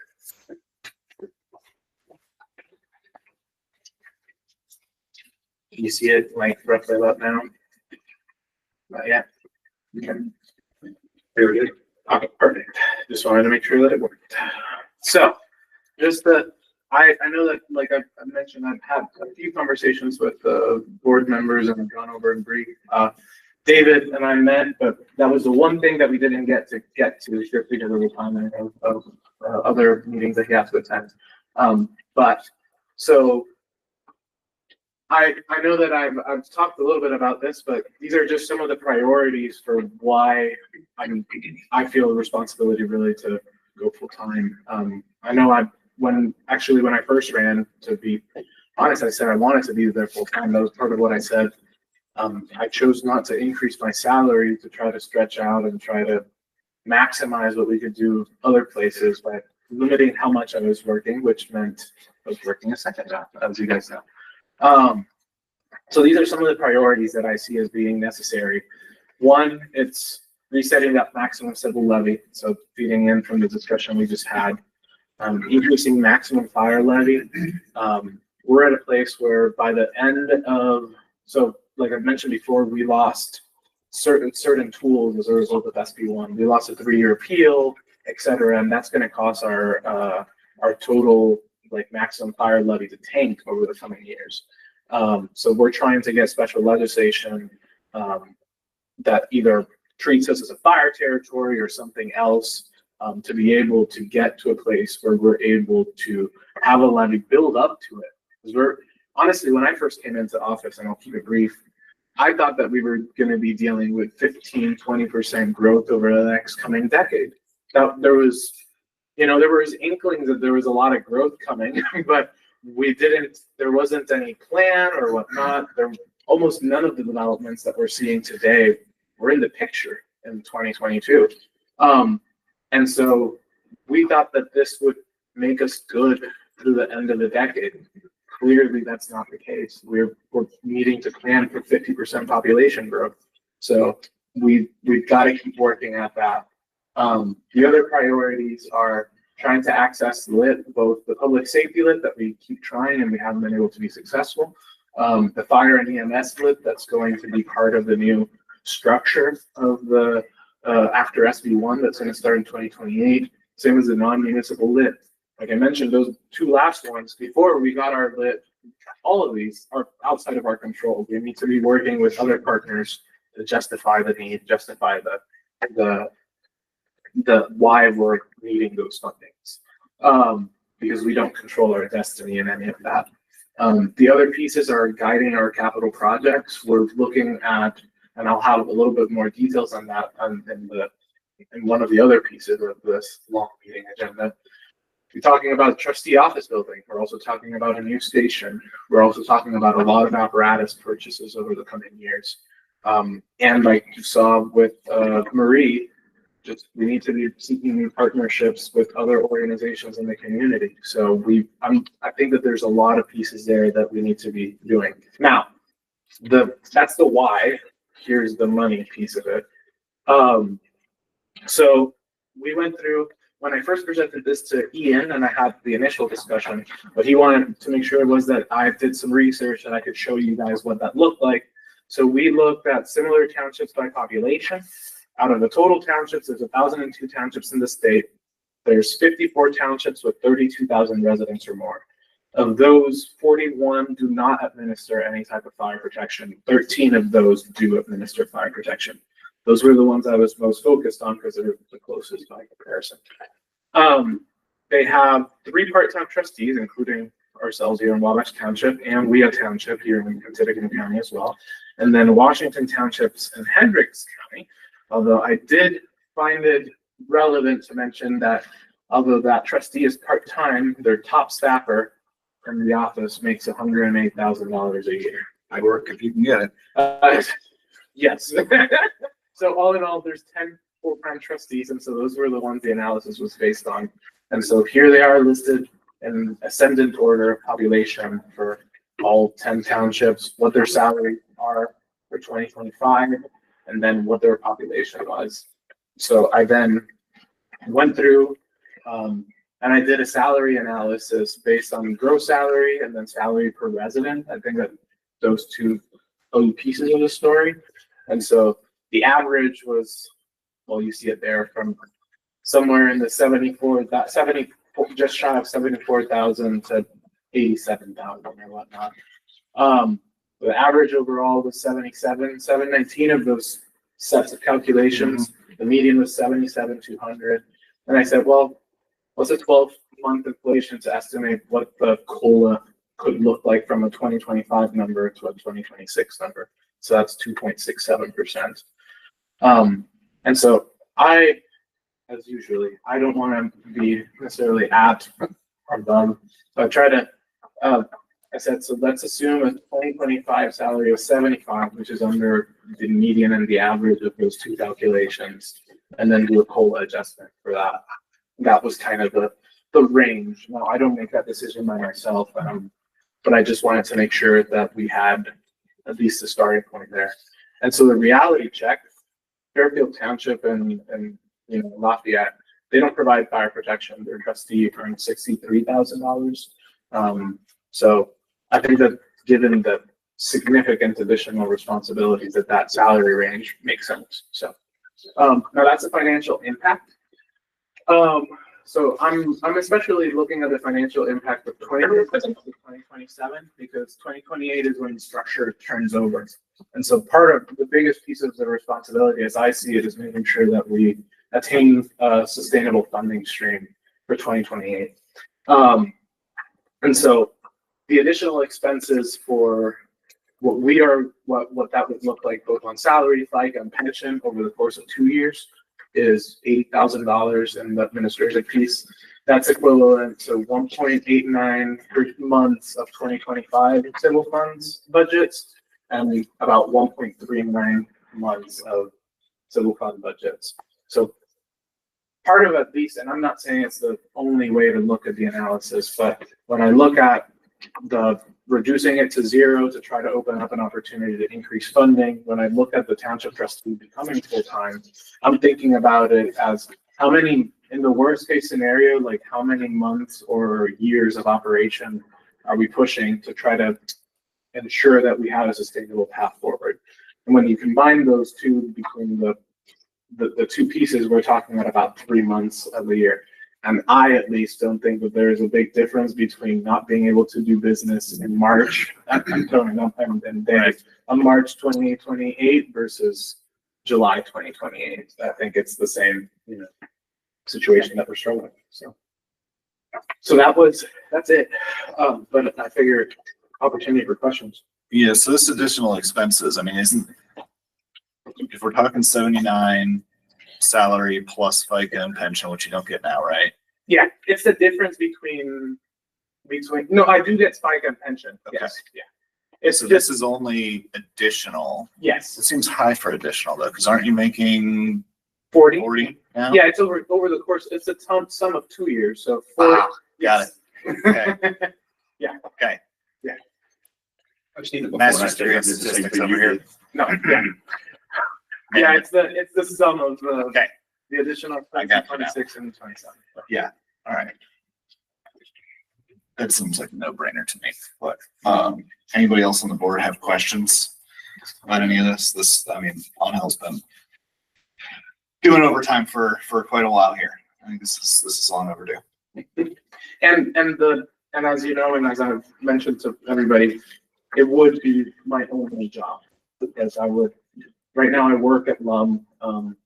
Can you see it like roughly about now? Not yet. Okay. There we go. Okay, perfect. Just wanted to make sure that it worked. So, just that I know that, like I mentioned, I've had a few conversations with board members and I've gone over in brief. David and I met, but that was the one thing that we didn't get to strictly because of the timing of other meetings that he had to attend. But so I know that I've talked a little bit about this, but these are just some of the priorities for why I feel a responsibility really to go full time. I know when I first ran, to be honest, I said I wanted to be there full time. That was part of what I said. I chose not to increase my salary to try to stretch out and try to maximize what we could do other places by limiting how much I was working, which meant I was working a second job, as you guys know. So these are some of the priorities that I see as being necessary. One, it's resetting that maximum civil levy. So feeding in from the discussion we just had, increasing maximum fire levy. We're at a place where by the end of, so like I mentioned before, we lost certain tools as a result of SB1. We lost a 3-year appeal, et cetera, and that's going to cost our total like maximum fire levy to tank over the coming years. So we're trying to get special legislation that either treats us as a fire territory or something else to be able to get to a place where we're able to have a levy build up to it. Because honestly, when I first came into office, and I'll keep it brief, I thought that we were going to be dealing with 15-20% growth over the next coming decade. Now, there was inklings that there was a lot of growth coming, but there wasn't any plan or whatnot. Almost none of the developments that we're seeing today were in the picture in 2022. And so we thought that this would make us good through the end of the decade. Clearly, that's not the case. We're needing to plan for 50% population growth. So we've got to keep working at that. The other priorities are trying to access lit, both the public safety lit that we keep trying and we haven't been able to be successful. The fire and EMS lit that's going to be part of the new structure of the after SB1 that's going to start in 2028. Same as the non-municipal lit. Like I mentioned, those two last ones, before we got our lit, all of these are outside of our control. We need to be working with other partners to justify the need, justify the why we're needing those fundings, because we don't control our destiny in any of that. The other pieces are guiding our capital projects. We're looking at, and I'll have a little bit more details on that in one of the other pieces of this long meeting agenda. We're talking about trustee office building. We're also talking about a new station. We're also talking about a lot of apparatus purchases over the coming years. And like you saw with Marie, we need to be seeking new partnerships with other organizations in the community. So I think that there's a lot of pieces there that we need to be doing. Now, that's the why. Here's the money piece of it. So we went through, when I first presented this to Ian and I had the initial discussion, what he wanted to make sure was that I did some research and I could show you guys what that looked like. So we looked at similar townships by population. Out of the total townships, there's 1,002 townships in the state. There's 54 townships with 32,000 residents or more. Of those, 41 do not administer any type of fire protection. 13 of those do administer fire protection. Those were the ones I was most focused on because they're the closest by comparison. They have 3 part-time trustees, including ourselves here in Wabash Township and Lea Township here in Tippecanoe County as well. And then Washington Townships and Hendricks County. Although I did find it relevant to mention that although that trustee is part-time, their top staffer in the office makes $108,000 a year.
I work if you can get it.
Yes. So all in all, there's 10 full-time trustees, and so those were the ones the analysis was based on. And so here they are listed in ascendant order of population for all 10 townships, what their salaries are for 2025, and then what their population was. So I then went through and I did a salary analysis based on gross salary and then salary per resident. I think that those two pieces of the story. And so the average was, well, you see it there, from somewhere in the 70, just shy of 74,000 to 87,000 or whatnot. The average overall was 719 of those sets of calculations. The median was 77,200. And I said, well, what's a 12-month inflation to estimate what the COLA could look like from a 2025 number to a 2026 number? So that's 2.67%. And so I, as usually, I don't want to be necessarily at or above. So I try to, I said, so let's assume a 2025 salary of 75, which is under the median and the average of those two calculations, and then do a COLA adjustment for that. That was kind of the range. Now, I don't make that decision by myself, but I just wanted to make sure that we had at least a starting point there. And so the reality check, Fairfield Township and Lafayette, they don't provide fire protection. Their trustee earns $63,000. So I think that given the significant additional responsibilities that salary range makes sense. So now that's the financial impact. So I'm especially looking at the financial impact of 2027 because 2028 is when the structure turns over. And so part of the biggest piece of the responsibility, as I see it, is making sure that we attain a sustainable funding stream for 2028. And so the additional expenses for what that would look like both on salary, FICA, and pension over the course of 2 years is $80,000 in the administrative piece. That's equivalent to 1.89 months of 2025 civil funds budgets and about 1.39 months of civil fund budgets. So part of at least, and I'm not saying it's the only way to look at the analysis, but when I look at the reducing it to zero to try to open up an opportunity to increase funding, when I look at the township trustee becoming full-time, I'm thinking about it as how many, in the worst case scenario, like how many months or years of operation are we pushing to try to ensure that we have a sustainable path forward. And when you combine those two between the two pieces, we're talking about 3 months of the year. And I at least don't think that there is a big difference between not being able to do business in March, I'm throwing up and days, on March 2028 versus July 2028. I think it's the same, situation that we're struggling with. So that's it. But I figured opportunity for questions.
Yeah, so this additional expenses, I mean, if we're talking 79 salary plus FICA and pension, which you don't get now, right?
Yeah, it's the difference between no, I do get FICA and pension.
Okay.
Yes, yeah. It's
So
just
this is only additional.
yes,
It seems high for additional though, because aren't you making
40.
40 now?
Yeah, it's over the course. It's a sum of 2 years. So 40.
Got
it.
Okay.
Yeah.
Okay.
I've seen it before.
Master's degree in statistics over here.
No. Yeah. Yeah, it's the sum of
Okay.
the additional
I got you now.
26 and 27.
Yeah. All right. That seems like a no-brainer to me. But anybody else on the board have questions about any of this? I mean, Onel's been doing overtime for quite a while here. I think this is long overdue.
And as you know, and as I've mentioned to everybody, it would be my only job because right now I work at LUM,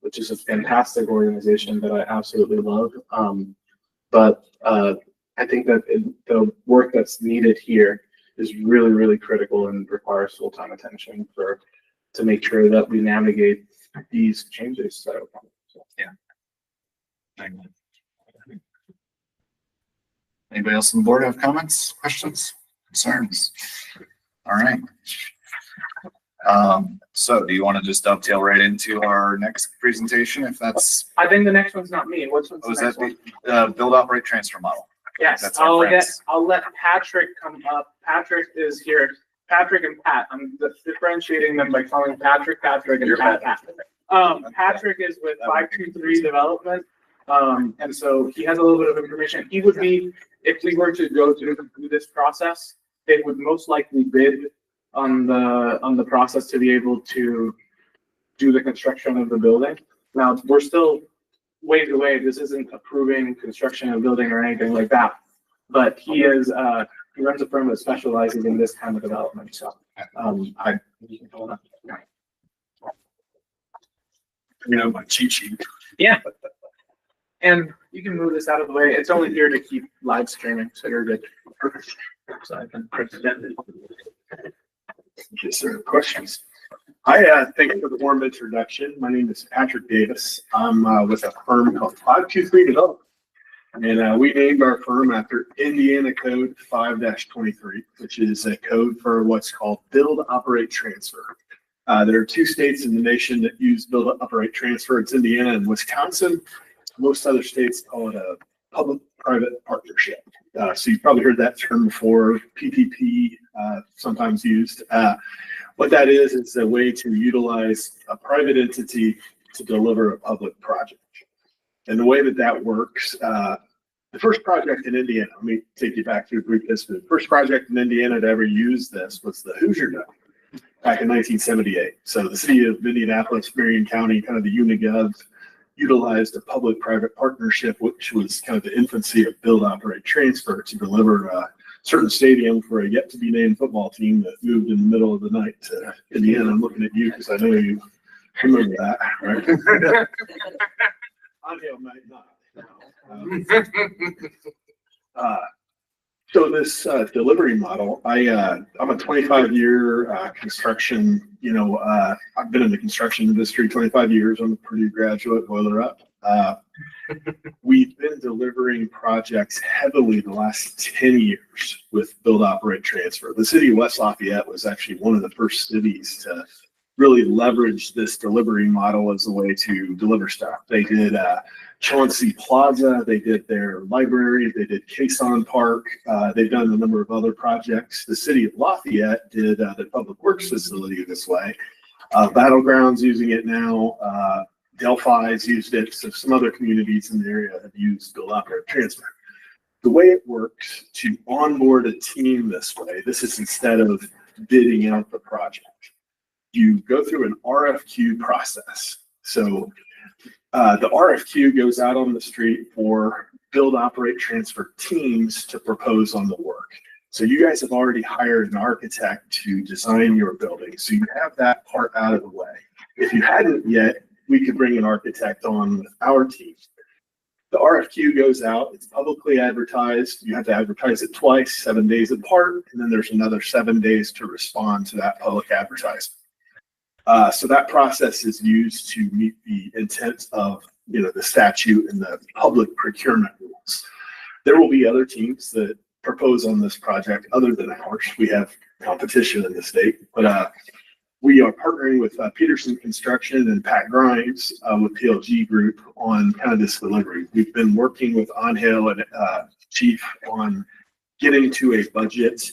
which is a fantastic organization that I absolutely love. But
I think that the work that's needed here is really, really critical and requires full-time attention to make sure that we navigate these changes. So,
Anybody else on the board have comments, questions, concerns? All right. So do you want to just dovetail right into our next presentation if that's,
I think the next one's not me. What's the
was
next
that
one?
the build, operate, transfer model?
Yes,
That's our friends.
I'll let Patrick come up. Patrick is here. Patrick and Pat. I'm differentiating them by calling Patrick and
You're
Pat. Patrick is with 523 Development. And so he has a little bit of information. He would be, if we were to go through this process, they would most likely bid on the process to be able to do the construction of the building. Now, we're still ways away. This isn't approving construction of a building or anything like that. But he is, he runs a firm that specializes in this kind of development. So,
My cheat sheet.
yeah. And you can move this out of the way. It's only here to keep live streaming, so you're good. So I can present it.
yes, sir. Questions? Hi, thank you for the warm introduction. My name is Patrick Davis. I'm with a firm called 523 Development. And we named our firm after Indiana Code 5-23, which is a code for what's called build, operate, transfer. There are 2 states in the nation that use build, operate, transfer. It's Indiana and Wisconsin. Most other states call it a public-private partnership. So you've probably heard that term before, PPP, sometimes used. What that is a way to utilize a private entity to deliver a public project. And the way that that works, the first project in Indiana, let me take you back through a brief history. The first project in Indiana to ever use this was the Hoosier Dome back in 1978. So the city of Indianapolis, Marion County, kind of the UNIGOV, utilized a public-private partnership, which was kind of the infancy of build, operate, transfer to deliver a certain stadium for a yet-to-be-named football team that moved in the middle of the night to Indiana. I'm looking at you because I know you remember that, right? Audio might not. So this delivery model, I'm a 25-year construction, I've been in the construction industry 25 years. I'm a Purdue graduate, boiler up. We've been delivering projects heavily the last 10 years with build, operate, transfer. The city of West Lafayette was actually one of the first cities to really leverage this delivery model as a way to deliver stuff. They did Chauncey Plaza, they did their library, they did Caisson Park, they've done a number of other projects. The city of Lafayette did the public works facility this way. Battlegrounds using it now, Delphi's used it, so some other communities in the area have used build, operate, transfer. The way it works to onboard a team this way, this is instead of bidding out the project. You go through an RFQ process. So the RFQ goes out on the street for build, operate, transfer teams to propose on the work. So you guys have already hired an architect to design your building. So you have that part out of the way. If you hadn't yet, we could bring an architect on with our team. The RFQ goes out, it's publicly advertised. You have to advertise it twice, 7 days apart, and then there's another 7 days to respond to that public advertisement. So that process is used to meet the intent of the statute and the public procurement rules. There will be other teams that propose on this project other than ours. We have competition in the state, but we are partnering with Peterson Construction and Pat Grimes with PLG Group on kind of this delivery. We've been working with Angel and Chief on getting to a budget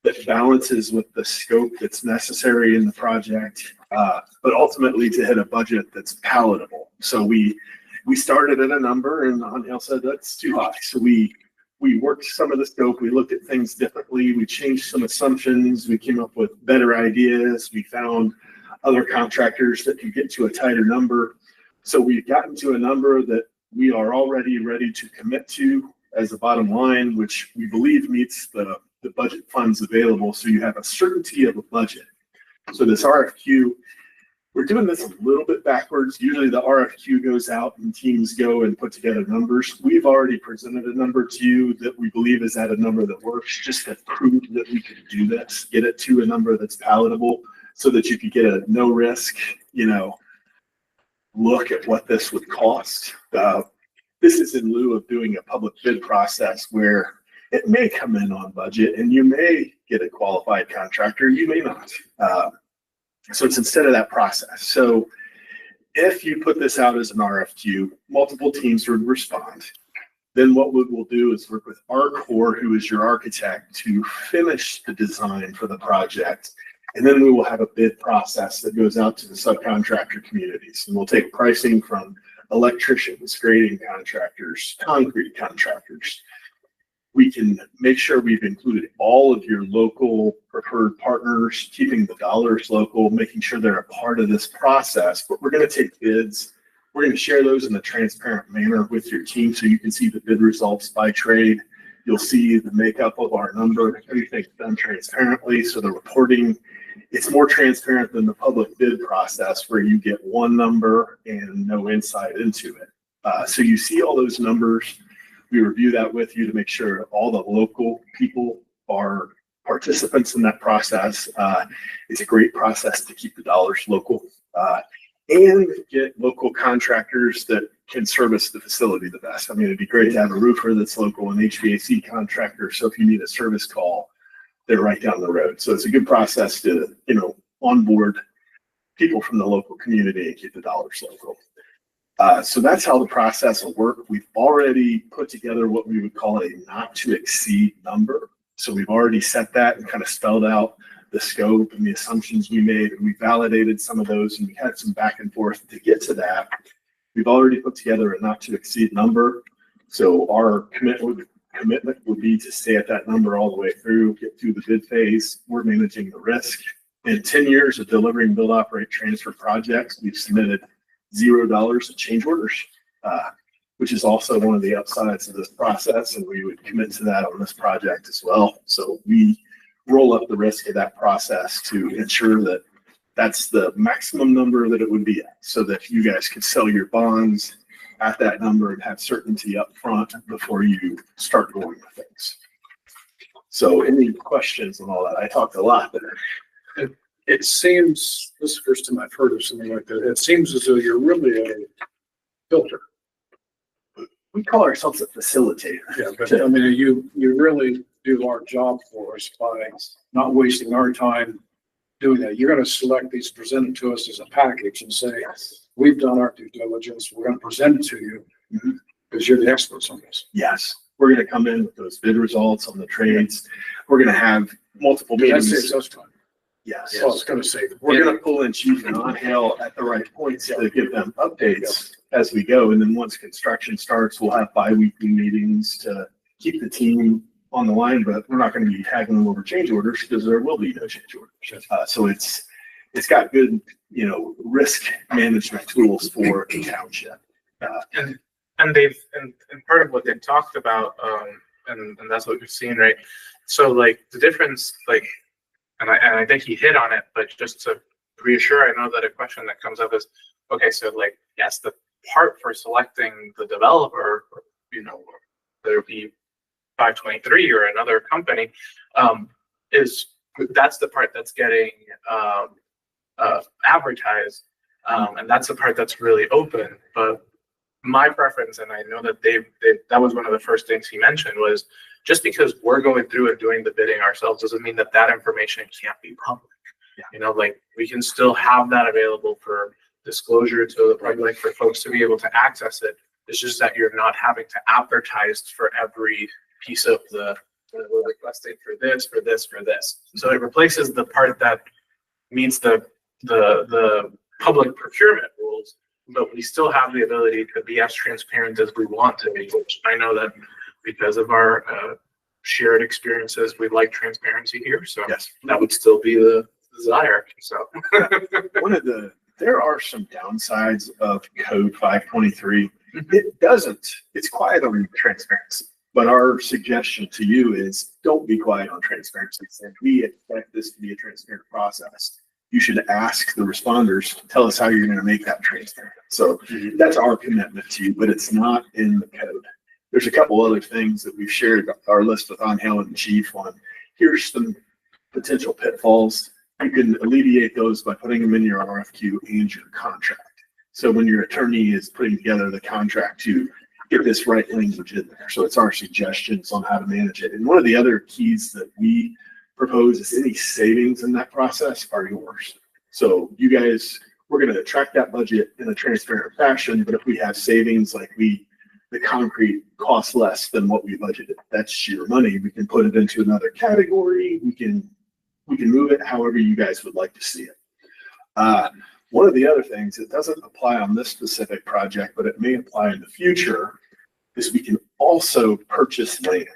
that balances with the scope that's necessary in the project, but ultimately to hit a budget that's palatable. So we started at a number and Angel said that's too high. So we worked some of the scope. We looked at things differently. We changed some assumptions. We came up with better ideas. We found other contractors that could get to a tighter number. So we've gotten to a number that we are already ready to commit to as a bottom line, which we believe meets the budget funds available. So you have a certainty of a budget. So this RFQ We're doing this a little bit backwards. Usually the RFQ goes out and teams go and put together numbers. We've already presented a number to you that we believe is at a number that works, just to prove that we could do this, get it to a number that's palatable so that you could get a no risk, look at what this would cost. This is in lieu of doing a public bid process where it may come in on budget and you may get a qualified contractor, you may not. So it's instead of that process. So if you put this out as an RFQ, multiple teams would respond. Then what we'll do is work with our core, who is your architect, to finish the design for the project. And then we will have a bid process that goes out to the subcontractor communities. And we'll take pricing from electricians, grading contractors, concrete contractors. We can make sure we've included all of your local preferred partners, keeping the dollars local, making sure they're a part of this process. But we're going to take bids. We're going to share those in a transparent manner with your team so you can see the bid results by trade. You'll see the makeup of our number, everything's done transparently. So the reporting, it's more transparent than the public bid process where you get one number and no insight into it. So you see all those numbers. We review that with you to make sure all the local people are participants in that process. It's a great process to keep the dollars local and get local contractors that can service the facility the best. I mean, it'd be great to have a roofer that's local, an HVAC contractor. So if you need a service call, they're right down the road. So it's a good process to, onboard people from the local community and keep the dollars local. So that's how the process will work. We've already put together what we would call a not to exceed number. So we've already set that and kind of spelled out the scope and the assumptions we made, and we validated some of those, and we had some back and forth to get to that. We've already put together a not to exceed number. So our commitment would be to stay at that number all the way through, get through the bid phase. We're managing the risk. In 10 years of delivering build, operate, transfer projects, we've submitted $0 of change orders, which is also one of the upsides of this process. And we would commit to that on this project as well. So we roll up the risk of that process to ensure that that's the maximum number that it would be at, so that you guys can sell your bonds at that number and have certainty up front before you start going with things. So any questions on all that? I talked a lot there.
It seems, this is the first time I've heard of something like that. It seems as though you're really a filter.
We call ourselves a facilitator.
Yeah, but I mean, you really do our job for us by not wasting our time doing that. You're going to select these, present it to us as a package and say, we've done our due diligence. We're going to present it to you because you're the experts on this.
Yes. We're going to come in with those bid results on the trades. We're going to have multiple
That
meetings.
saves us time.
Yes.
So it's going to save.
We're going to pull in chief and on-hail at the right points to give them updates as we go. And then once construction starts, we'll have bi-weekly meetings to keep the team on the line, but we're not going to be tagging them over change orders because there will be no change orders. So it's got good, risk management tools for a township.
And part of what they talked about, and that's what we've seen, right? So like the difference, and I think he hit on it, but just to reassure, I know that a question that comes up is, okay, so yes, the part for selecting the developer, whether it be 523 or another company, that's the part that's getting advertised, and that's the part that's really open. But my preference, and I know that that was one of the first things he mentioned, was just because we're going through and doing the bidding ourselves doesn't mean that information can't be public. Yeah. We can still have that available for disclosure to the public, for folks to be able to access it. It's just that you're not having to advertise for every piece of we're requesting for this, for this, for this. So it replaces the part that meets the public procurement rules, but we still have the ability to be as transparent as we want to be, which I know that because of our shared experiences, we like transparency here. So
yes,
that would still be the desire. So
there are some downsides of code 523. It's quiet on transparency. But our suggestion to you is don't be quiet on transparency. We expect this to be a transparent process. you should ask the responders, tell us how you're going to make that transfer. So that's our commitment to you, but it's not in the code. There's a couple other things that we've shared our list with Angel and Chief on. Here's some potential pitfalls. You can alleviate those by putting them in your RFQ and your contract. So when your attorney is putting together the contract to get this right language in there. So it's our suggestions on how to manage it. And one of the other keys that we propose is any savings in that process are yours. So you guys, we're going to track that budget in a transparent fashion, but if we have savings, like the concrete costs less than what we budgeted, that's your money. We can put it into another category. We can move it however you guys would like to see it. One of the other things, it doesn't apply on this specific project, but it may apply in the future, is we can also purchase land.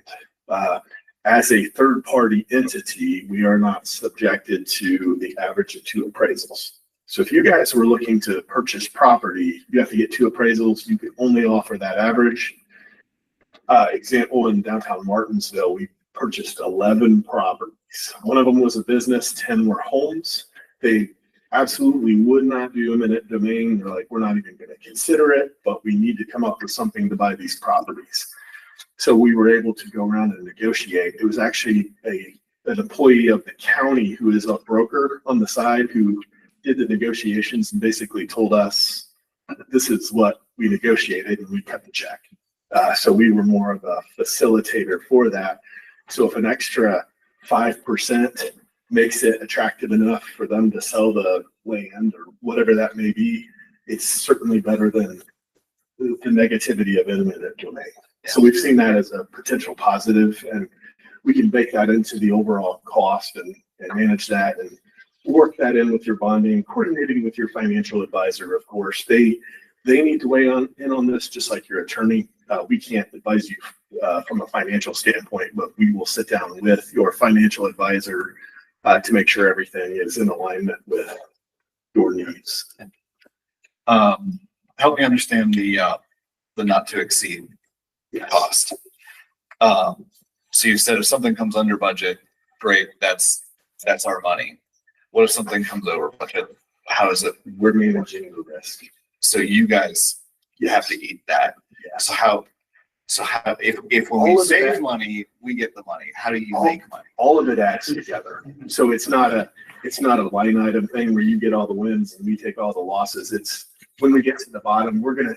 As a third-party entity, we are not subjected to the average of 2 appraisals. So if you guys were looking to purchase property, you have to get 2 appraisals. You can only offer that average. Example, in downtown Martinsville, we purchased 11 properties. One of them was a business, 10 were homes. They absolutely would not do eminent domain. They're like, we're not even going to consider it, but we need to come up with something to buy these properties. So we were able to go around and negotiate. It was actually an employee of the county who is a broker on the side who did the negotiations and basically told us, this is what we negotiated, and we cut the check. So we were more of a facilitator for that. So if an extra 5% makes it attractive enough for them to sell the land or whatever that may be, it's certainly better than the negativity of eminent domain. So we've seen that as a potential positive, and we can bake that into the overall cost and manage that and work that in with your bonding, coordinating with your financial advisor. Of course, they need to weigh in on this, just like your attorney. We can't advise you from a financial standpoint, but we will sit down with your financial advisor to make sure everything is in alignment with your needs.
Help me understand the not to exceed cost. So you said if something comes under budget, great, that's our money. What if something comes over budget? How is it?
We're managing the risk.
So you guys, you have to eat that.
Yeah.
So how, if when we save money, we get the money, how do you make money?
All of it adds together. So it's not a line item thing where you get all the wins and we take all the losses. It's when we get to the bottom, we're gonna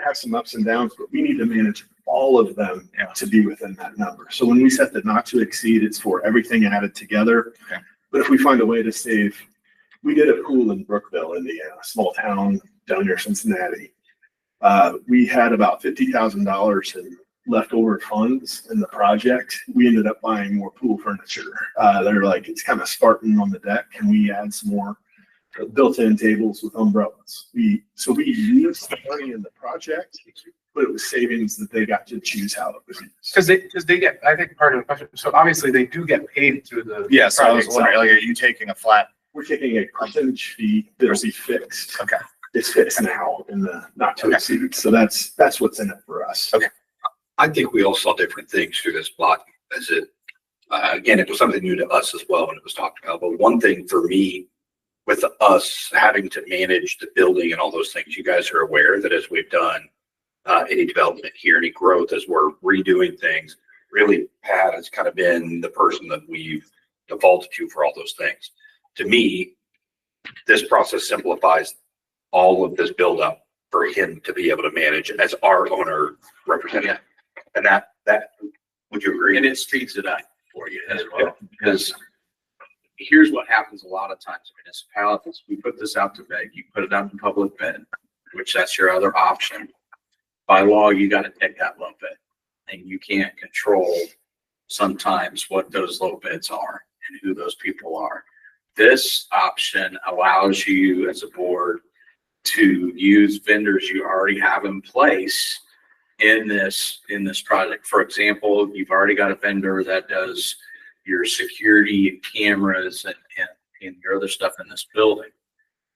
have some ups and downs, but we need to manage all of them to be within that number. So when we set the not to exceed, it's for everything added together.
Okay.
But if we find a way to save, we did a pool in Brookville, Indiana, a small town down near Cincinnati. We had about $50,000 in leftover funds in the project. We ended up buying more pool furniture. They're like, it's kind of Spartan on the deck. Can we add some more built-in tables with umbrellas? We used the money in the project, but it was savings that they got to choose how it was used.
Because they get, I think part of the question, so obviously they do get paid through the.
Yeah, so I was
project
wondering,
itself.
like, are you taking a flat?
We're taking a percentage fee that'll be fixed.
Okay.
It's fixed now in the not to exceed. So that's what's in it for us.
Okay.
I think we all saw different things through this block as it, again, it was something new to us as well when it was talked about. But one thing for me, with us having to manage the building and all those things, you guys are aware that as we've done any development here, any growth, as we're redoing things, really Pat has kind of been the person that we've defaulted to for all those things. To me, this process simplifies all of this buildup for him to be able to manage as our owner representative. And that, would you agree?
And it speeds it up for you as well, because here's what happens a lot of times in municipalities. We put this out to bid, you put it out in public bid, which that's your other option. By law, you got to take that low bid, and you can't control sometimes what those low bids are and who those people are. This option allows you as a board to use vendors you already have in place in this project. For example, you've already got a vendor that does your security cameras and your other stuff in this building.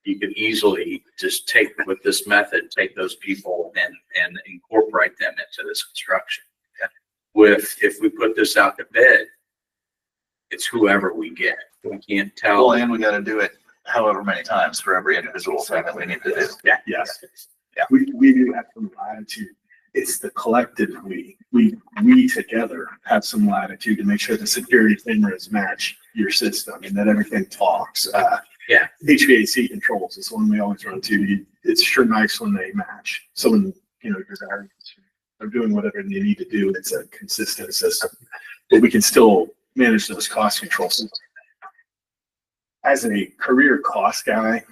You can easily just take with this method, take those people and incorporate them into this construction. If we put this out to bid, it's whoever we get. We can't tell.
Well, and we got to do it however many times for every individual thing that we need to do.
Yeah, yes.
Yeah.
We do have some latitude. It's the collective we together have some latitude to make sure the security cameras match your system and that everything talks.
Yeah.
HVAC controls is one we always run to. It's sure nice when they match. So when, your guys are doing whatever they need to do, it's a consistent system. But we can still manage those cost controls. As a career cost guy,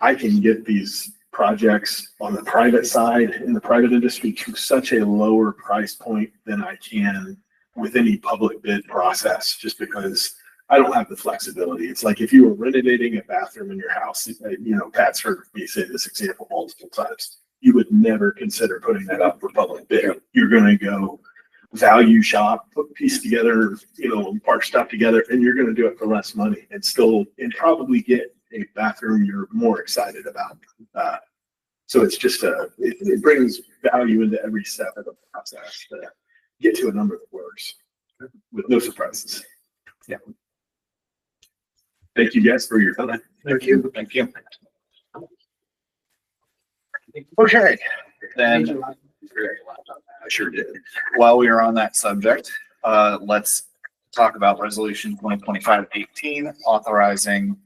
I can get these projects on the private side in the private industry to such a lower price point than I can with any public bid process, just because I don't have the flexibility. It's like if you were renovating a bathroom in your house, Pat's heard me say this example multiple times. You would never consider putting that up for public bid. You're going to go value shop, piece together, part stuff together, and you're going to do it for less money and probably get a bathroom you're more excited about. So it's just it brings value into every step of the process to get to a number that works with no surprises.
Yeah.
Thank you guys for your time.
Thank you. Thank you. Okay, then I sure did. While we are on that subject, let's talk about resolution 2025-18, authorizing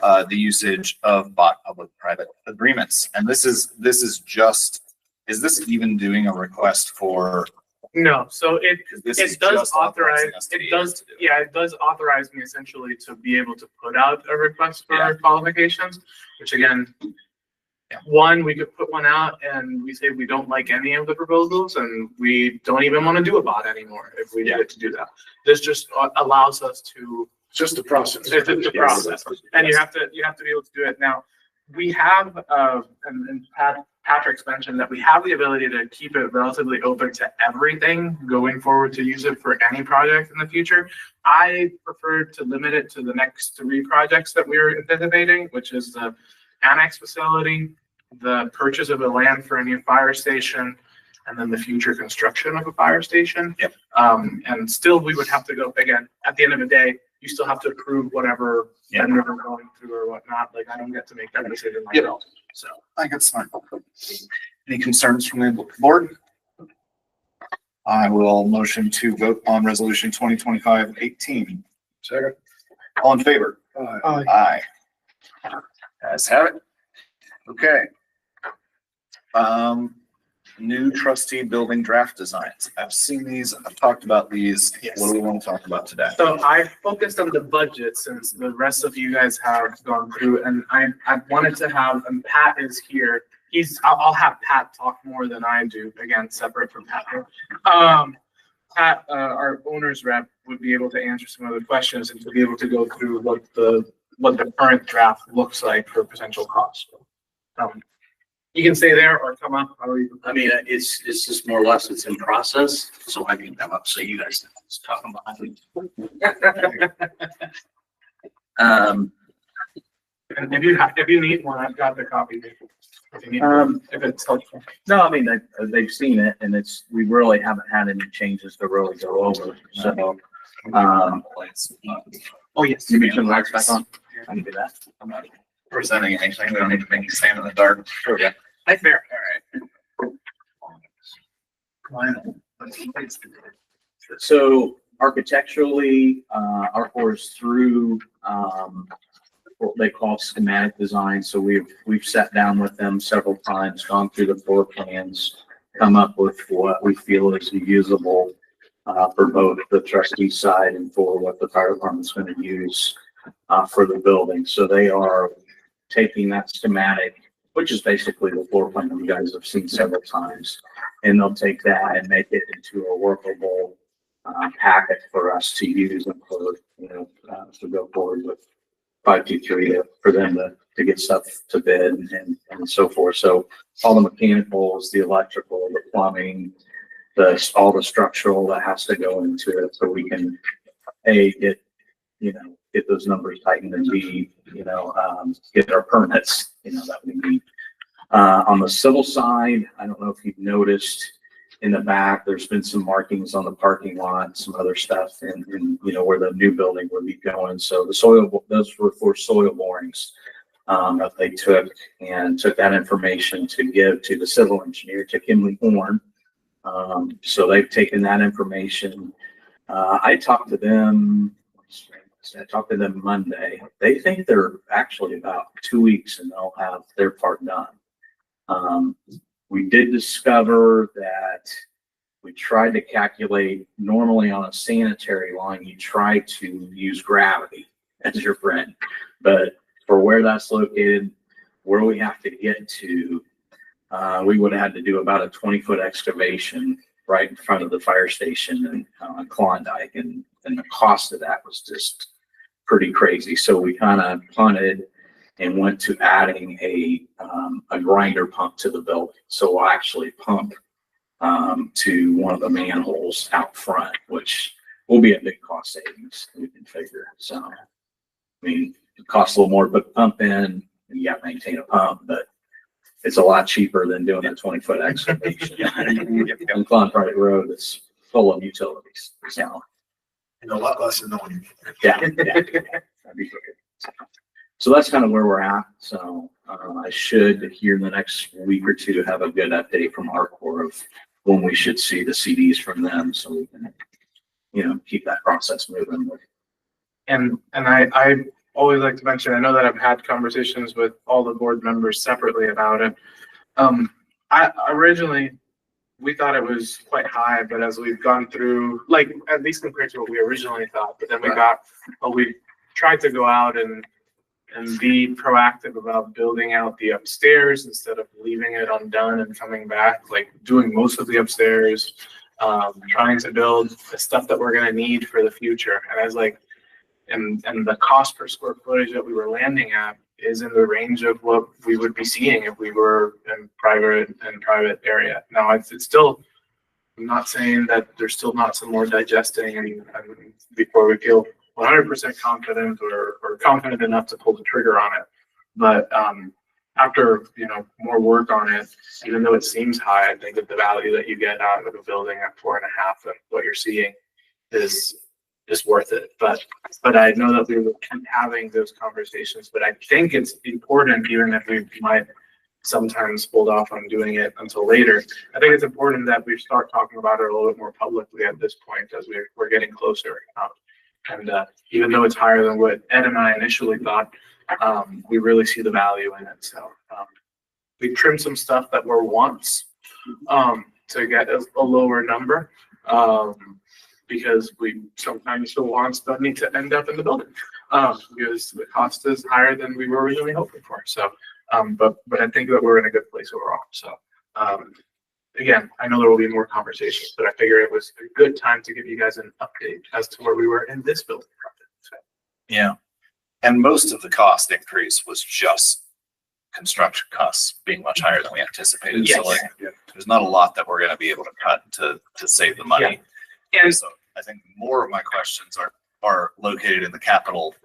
the usage of bot public-private agreements. And this is just, is this even doing a request for?
No, so it
This
does authorize, it does authorize me essentially to be able to put out a request for qualifications, which again, one, we could put one out and we say we don't like any of the proposals and we don't even want to do a bot anymore if we needed to do that. This just allows us to.
Just the process.
It's the process, and you have to be able to do it. Now, we have, and Patrick's mentioned that we have the ability to keep it relatively open to everything going forward to use it for any project in the future. I prefer to limit it to the next 3 projects that we're anticipating, which is the annex facility, the purchase of a land for a new fire station, and then the future construction of a fire station.
Yep.
And still, we would have to go, again, at the end of the day, you still have to approve whatever vendor we're going through or whatnot. Like, I don't get to make that decision myself. So
I think it's smart. Any concerns from the board? I will motion to vote on resolution 2025-18.
Second.
All in favor?
Aye.
Aye. Guys have it. Okay. New trustee building draft designs. I've seen these. I've talked about these.
Yes.
What do we want to talk about today?
So I focused on the budget since the rest of you guys have gone through, and I wanted to have, and Pat is here. I'll have Pat talk more than I do, again, separate from Patrick. Pat, our owner's rep, would be able to answer some of the questions and to be able to go through what the current draft looks like for potential costs. You can stay there or come up.
I mean, it's just more or less, it's in process, so I can come up, so you guys can just talk about it.
If you need one, I've got the copy. If you need, if it's helpful.
No, I mean, they've seen it and we really haven't had any changes to really go over. So,
Oh, yes.
you turn the lights back on? I can do that.
I'm not presenting anything. We don't need to make you stand in the dark.
Okay. That's fair.
All right.
So architecturally, Arcor is through what they call schematic design. So we've sat down with them several times, gone through the floor plans, come up with what we feel is usable for both the trustee side and for what the fire department's going to use for the building. So they are taking that schematic, which is basically the floor plan that you guys have seen several times, and they'll take that and make it into a workable packet for us to use and for, to go forward with 523 for them to get stuff to bid and so forth. So all the mechanicals, the electrical, the plumbing, all the structural that has to go into it, so we can get those numbers tightened and B, get our permits, that we need. On the civil side, I don't know if you've noticed, in the back. There's been some markings on the parking lot, some other stuff and you know, where the new building would be going. So the soil, those were for soil borings. That they took that information to give to the civil engineer, to Kimley Horn. So they've taken that information. I talked to them Monday. They think they're actually about 2 weeks and they'll have their part done. We did discover that we tried to calculate, normally on a sanitary line, you try to use gravity as your friend, but for where that's located, where we have to get to, we would have had to do about a 20-foot excavation right in front of the fire station and Klondike, and the cost of that was just pretty crazy. So we kind of punted and went to adding a grinder pump to the building. So we'll actually pump to one of the manholes out front, which will be a big cost savings, we can figure. So, I mean, it costs a little more to put the pump in, and you got to maintain a pump, but it's a lot cheaper than doing a 20-foot excavation. On Klondike Road, it's full of utilities. So,
And a lot less annoying.
yeah. That'd be good. So that's kind of where we're at. So I should, here in the next week or two, have a good update from Arcor of when we should see the CDs from them, so we can, you know, keep that process moving.
And I always like to mention, I know that I've had conversations with all the board members separately about it. I originally, we thought it was quite high, but as we've gone through, like, at least compared to what we originally thought, but then we tried to go out and be proactive about building out the upstairs instead of leaving it undone and coming back, like doing most of the upstairs, trying to build the stuff that we're gonna need for the future. And I was like, and the cost per square footage that we were landing at is in the range of what we would be seeing if we were in private area. Now it's still, I'm not saying that there's still not some more digesting and before we feel 100% confident or confident enough to pull the trigger on it. But after, you know, more work on it, even though it seems high, I think that the value that you get out of a building at 4.5 and what you're seeing is worth it. But I know that we will keep having those conversations, but I think it's important, even if we might sometimes hold off on doing it until later. I think it's important that we start talking about it a little bit more publicly at this point as we're getting closer. And even though it's higher than what Ed and I initially thought, we really see the value in it. So we trimmed some stuff that were wants to get a lower number, because we sometimes the wants don't need to end up in the building because the cost is higher than we were originally hoping for. So, but I think that we're in a good place overall. So, again, I know there will be more conversations, but I figured it was a good time to give you guys an update as to where we were in this building project. So.
Yeah. And most of the cost increase was just construction costs being much higher than we anticipated.
Yes.
So like, there's not a lot that we're going to be able to cut to save the money.
Yeah. And
so I think more of my questions are located in the capital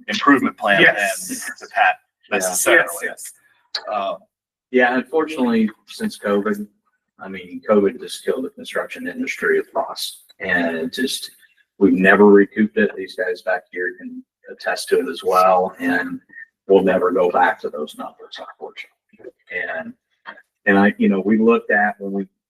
improvement plan
yes.
and the PAT necessarily.
Yes.
Yeah, unfortunately, since COVID, I mean, COVID just killed the construction industry across, and it just, we've never recouped it. These guys back here can attest to it as well, and we'll never go back to those numbers, unfortunately. And I, you know, when we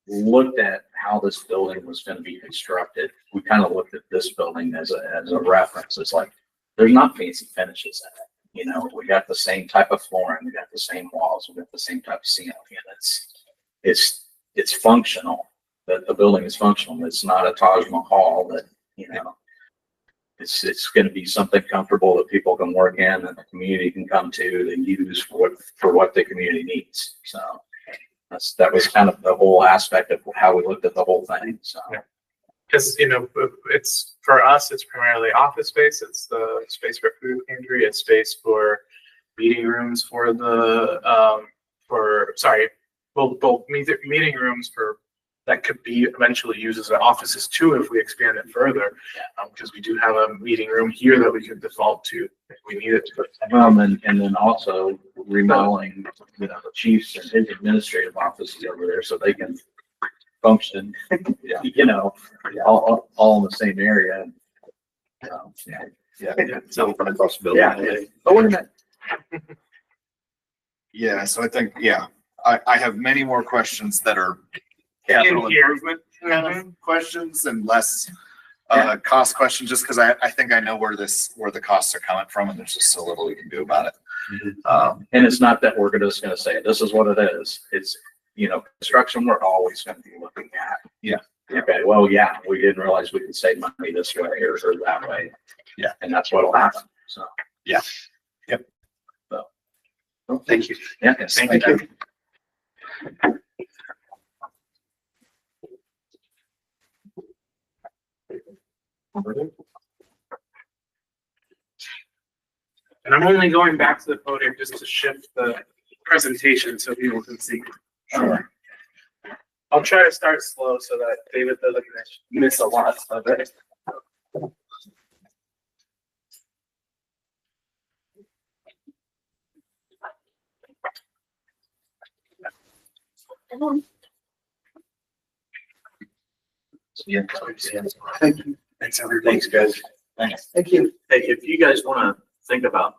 looked at how this building was going to be constructed, we kind of looked at this building as a reference. It's like, there's not fancy finishes in it. You know, we got the same type of flooring, we got the same walls, we got the same type of ceiling, and it's functional. That the building is functional. It's not a Taj Mahal that, you know, it's going to be something comfortable that people can work in and the community can come to and use for what the community needs. So that was kind of the whole aspect of how we looked at the whole thing. So.
Yeah. Because, you know, it's for us, it's primarily office space. It's the space for food pantry. It's space for meeting rooms for both meeting rooms for that could be eventually used as offices too if we expand it further. Because we do have a meeting room here that we could default to if we need it to.
And then also remodeling, you know, the chiefs and his administrative offices over there so they can function, you know, all in the same area.
So from across the building.
Yeah. But wait a minute.
Yeah, so I think, I have many more questions that are capital
In here.
improvement kind of questions and less
Yeah.
cost questions, just because I think I know where the costs are coming from, and there's just so little we can do about it.
And it's not that we're just gonna say, this is what it is. It's, you know, construction, we're always gonna be looking at.
Yeah.
Okay, well, yeah, we didn't realize we could save money this way or that way.
Yeah.
And that's what'll happen, so.
Yeah. Yep.
So.
Thank you.
Yeah.
Thank you.
And I'm only going back to the podium just to shift the presentation so people can see.
Sure.
I'll try to start slow so that David doesn't miss a lot of it.
Yeah.
Thank you.
Thanks, everybody. Thanks, guys. Thanks.
Thank you.
Hey, if you guys wanna think about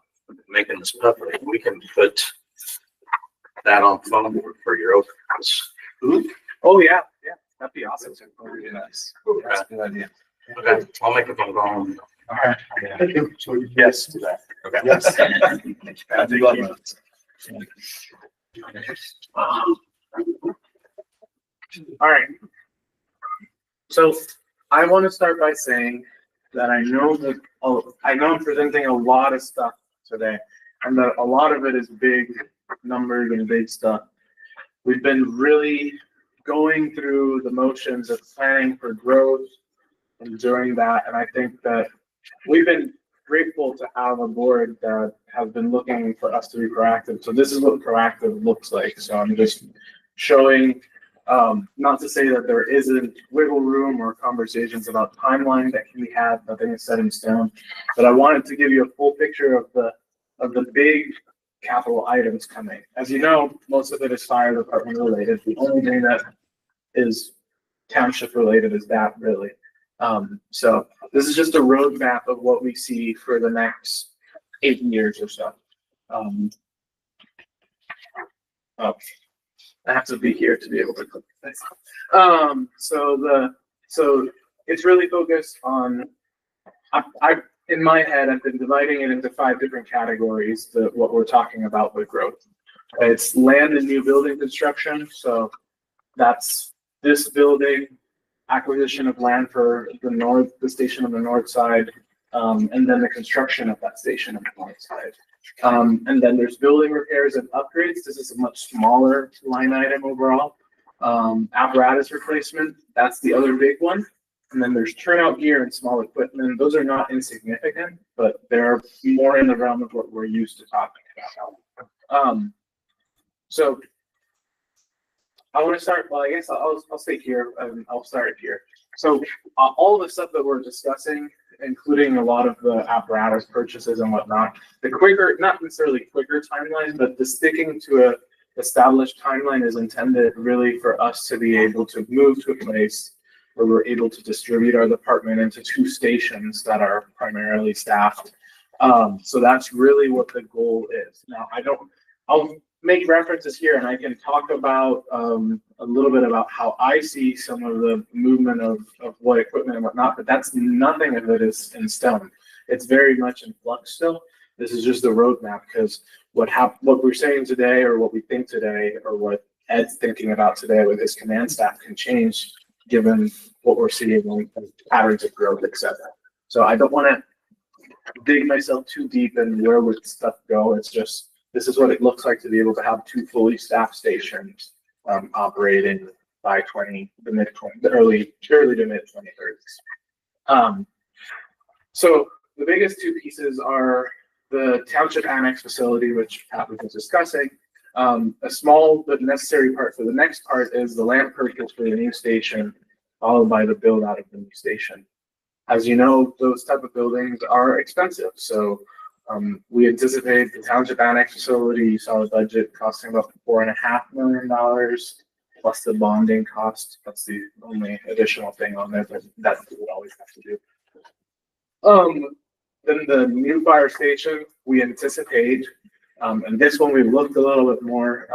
making this public, we can put that on phone board for your open house.
Oh, yeah, that'd be awesome.
Nice.
Okay.
That's a good idea.
Okay, I'll make a phone call.
Thank you.
Yes, to that. Okay. Yes. I do love it.
All right. So I want to start by saying that I know I'm presenting a lot of stuff today, and that a lot of it is big numbers and big stuff. We've been really going through the motions of planning for growth and doing that, and I think that we've been grateful to have a board that has been looking for us to be proactive. So this is what proactive looks like. So I'm just showing, not to say that there isn't wiggle room or conversations about timeline that can be had, nothing is set in stone, but I wanted to give you a full picture of the big capital items coming. As you know, most of it is fire department related. The only thing that is township related is that, really. So this is just a roadmap of what we see for the next 8 years or so. I have to be here to be able to click this. So it's really focused on, in my head, I've been dividing it into 5 different categories, what we're talking about with growth. It's land and new building construction. So that's this building, acquisition of land for the station on the north side, and then the construction of that station on the north side. And then there's building repairs and upgrades. This is a much smaller line item overall. Apparatus replacement, that's the other big one. And then there's turnout gear and small equipment. Those are not insignificant, but they're more in the realm of what we're used to talking about. So I want to start, well, I guess I'll stay here and I'll start here. So all the stuff that we're discussing, including a lot of the apparatus purchases and whatnot, the quicker, not necessarily quicker timeline, but the sticking to a established timeline is intended really for us to be able to move to a place where we're able to distribute our department into 2 stations that are primarily staffed. So that's really what the goal is. Now, I'll make references here and I can talk about a little bit about how I see some of the movement of what equipment and whatnot, but that's nothing of it is in stone. It's very much in flux still. This is just a roadmap, because what we're saying today or what we think today or what Ed's thinking about today with his command staff can change given what we're seeing in patterns of growth, etc. So I don't want to dig myself too deep in where would stuff go. It's just, this is what it looks like to be able to have 2 fully staffed stations operating by the early to mid 2030s. So the biggest 2 pieces are the township annex facility, which Pat was discussing. A small but necessary part for the next part is the land purchase for the new station, followed by the build out of the new station. As you know, those type of buildings are expensive. So we anticipate the township annex facility, you saw the budget costing about $4.5 million. plus the bonding cost. That's the only additional thing on there, but that's what we always have to do. Then the new fire station, we anticipate, and this one we looked a little bit more,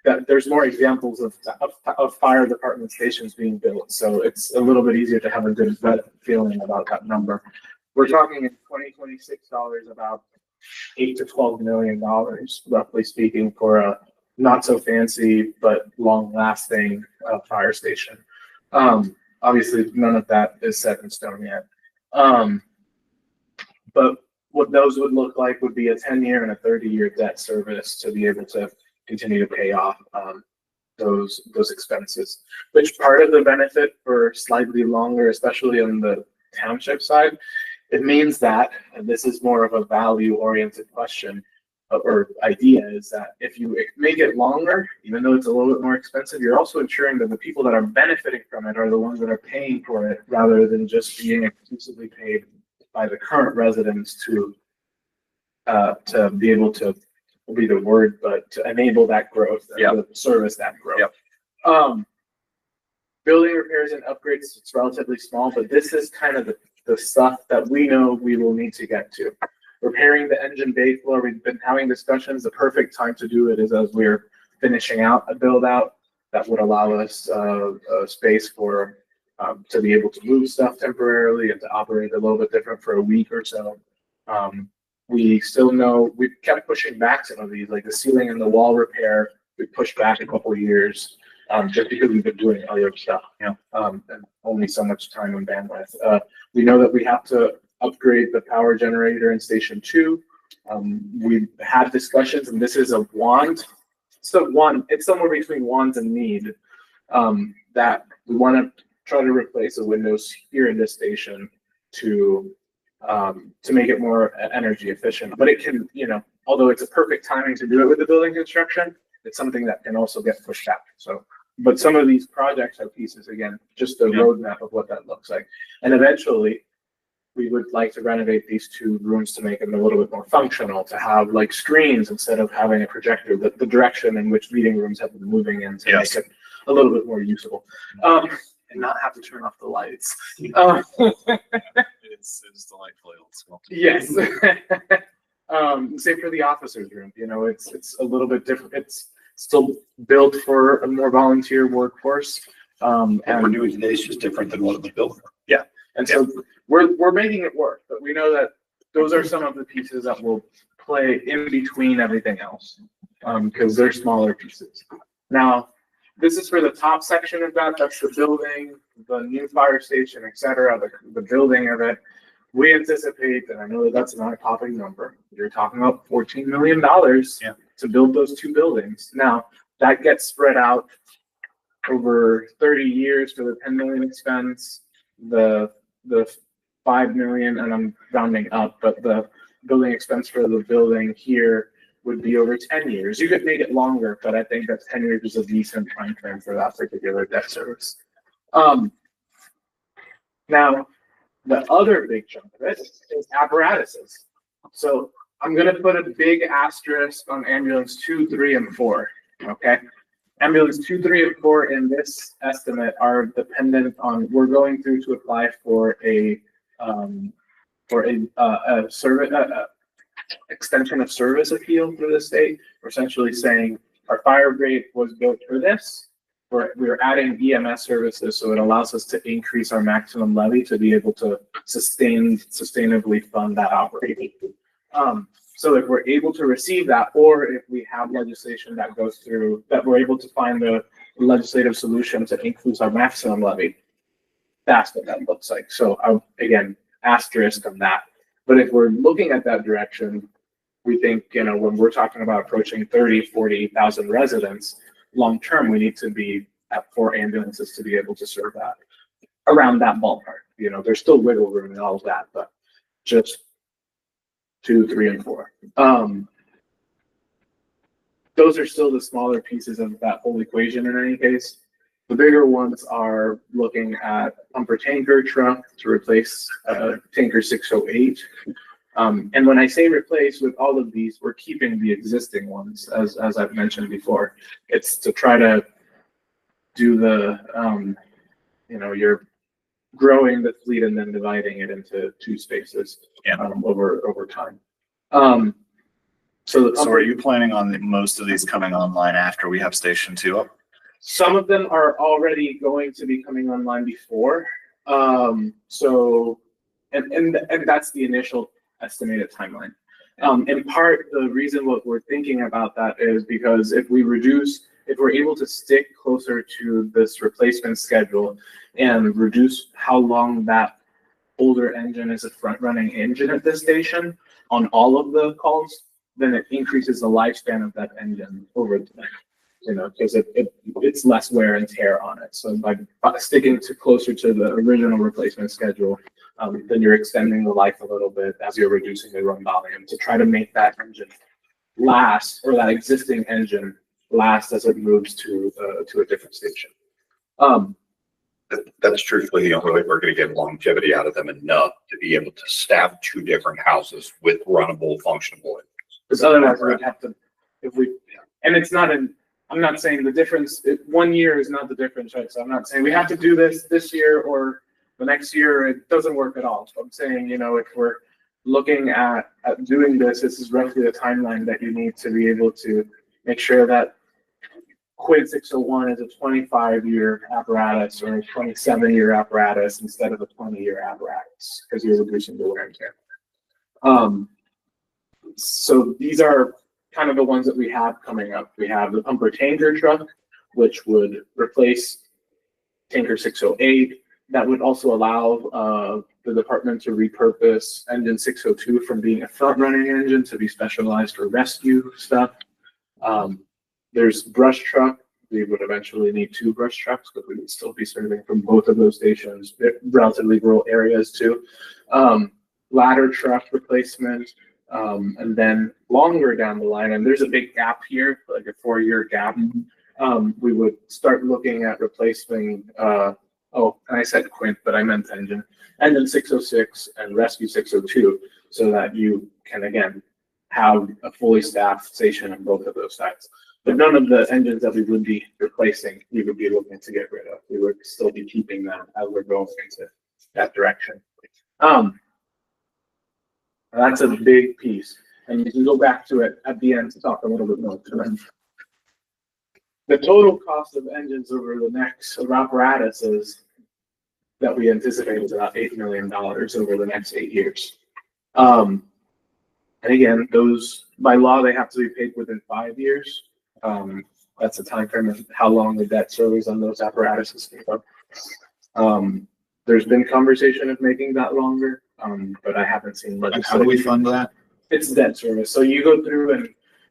that there's more examples of fire department stations being built. So it's a little bit easier to have a good gut feeling about that number. We're talking in 2026 dollars, about $8 to $12 million, roughly speaking, for a not so fancy but long lasting fire station. Obviously none of that is set in stone yet. But what those would look like would be a 10-year and a 30-year debt service to be able to continue to pay off those expenses. Which part of the benefit for slightly longer, especially on the township side, it means that, and this is more of a value-oriented question or idea, is that if you make it longer, even though it's a little bit more expensive, you're also ensuring that the people that are benefiting from it are the ones that are paying for it, rather than just being exclusively paid by the current residents to be able to, will be the word, but to enable that growth and to service that growth. Building repairs and upgrades, it's relatively small, but this is kind of the stuff that we know we will need to get to. Repairing the engine bay floor, we've been having discussions. The perfect time to do it is as we're finishing out a build out that would allow us a space for to be able to move stuff temporarily and to operate a little bit different for a week or so. We still know we've kept pushing back some of these, like the ceiling and the wall repair. We pushed back a couple of years just because we've been doing other stuff, and only so much time and bandwidth. We know that we have to upgrade the power generator in Station 2. We've had discussions, and this is a want. So it's somewhere between want and need, that we want to try to replace the windows here in this station to make it more energy efficient. But it can, although it's a perfect timing to do it with the building construction, it's something that can also get pushed back. So, but some of these projects are pieces, again, just the roadmap of what that looks like. And eventually, we would like to renovate these two rooms to make them a little bit more functional, to have like screens instead of having a projector, the direction in which meeting rooms have been moving in to make it a little bit more usable. And not have to turn off the lights.
It's delightfully old school.
Yes. Same for the officers' room. It's a little bit different. It's still built for a more volunteer workforce.
And we're doing this just different than what it was built for.
Yeah. And so we're making it work, but we know that those are some of the pieces that will play in between everything else, because they're smaller pieces. Now, this is for the top section of that. That's the building, the new fire station, etc. The building of it. We anticipate, and I know that that's not a popping number. You're talking about $14 million to build those two buildings. Now, that gets spread out over 30 years for the $10 million expense. The $5 million, and I'm rounding up, but the building expense for the building here would be over 10 years. You could make it longer, but I think that 10 years is a decent time frame for that particular debt service. Now, the other big chunk of it is apparatuses. So I'm going to put a big asterisk on ambulance 2, 3, and 4. Okay. Ambulance 2, 3, and 4 in this estimate are dependent on, we're going through to apply for a service, extension of service appeal through the state. We're essentially saying our fire grade was built for this. We're adding EMS services, so it allows us to increase our maximum levy to be able to sustainably fund that operation. So if we're able to receive that, or if we have legislation that goes through, that we're able to find the legislative solution to increase our maximum levy, that's what that looks like. So again, asterisk on that. But if we're looking at that direction, we think, when we're talking about approaching 30, 40,000 residents, long-term, we need to be at 4 ambulances to be able to serve that, around that ballpark. There's still wiggle room and all of that, but just 2, 3, and 4. Those are still the smaller pieces of that whole equation in any case. The bigger ones are looking at pumper tanker truck to replace tanker 608. And when I say replace with all of these, we're keeping the existing ones, as I've mentioned before. It's to try to do the, you're growing the fleet and then dividing it into two spaces over time. So
are you planning on most of these coming online after we have Station 2 up?
some of them are already going to be coming online before. And that's the initial estimated timeline. In part, the reason what we're thinking about that is because if we're able to stick closer to this replacement schedule and reduce how long that older engine is a front running engine at this station on all of the calls, then it increases the lifespan of that engine over time, because it's less wear and tear on it. So by sticking closer to the original replacement schedule, then you're extending the life a little bit as you're reducing the run volume to try to make that engine last, or that existing engine last as it moves to a different station.
That's truthfully the only way we're going to get longevity out of them enough to be able to staff two different houses with runnable, functional.
Because otherwise we'd have to, and it's not I'm not saying the difference, 1 year is not the difference, right? So I'm not saying we have to do this year or the next year. It doesn't work at all. So I'm saying, if we're looking at doing this is roughly the timeline that you need to be able to make sure that Quid 601 is a 25-year apparatus or a 27-year apparatus instead of a 20-year apparatus, because you're reducing the wear and tear. So these are kind of the ones that we have coming up. We have the pumper tanker truck, which would replace tanker 608. That would also allow the department to repurpose engine 602 from being a front running engine to be specialized for rescue stuff. There's brush truck. We would eventually need 2 brush trucks, but we would still be serving from both of those stations, relatively rural areas too. Ladder truck replacement, and then longer down the line, and there's a big gap here, like a 4-year gap. We would start looking at replacing, and I said Quint, but I meant engine 606 and rescue 602, so that you can again have a fully staffed station on both of those sites. But none of the engines that we would be replacing, we would be looking to get rid of. We would still be keeping them as we're going into that direction. That's a big piece. And you can go back to it at the end to talk a little bit more to them. The total cost of engines over the next, of apparatuses that we anticipate is about $8 million over the next 8 years. And again, those, by law, they have to be paid within 5 years. That's the time frame of how long the debt service on those apparatuses can go. There's been conversation of making that longer, but I haven't seen legislation.
How do we fund that?
It's debt service. So you go through and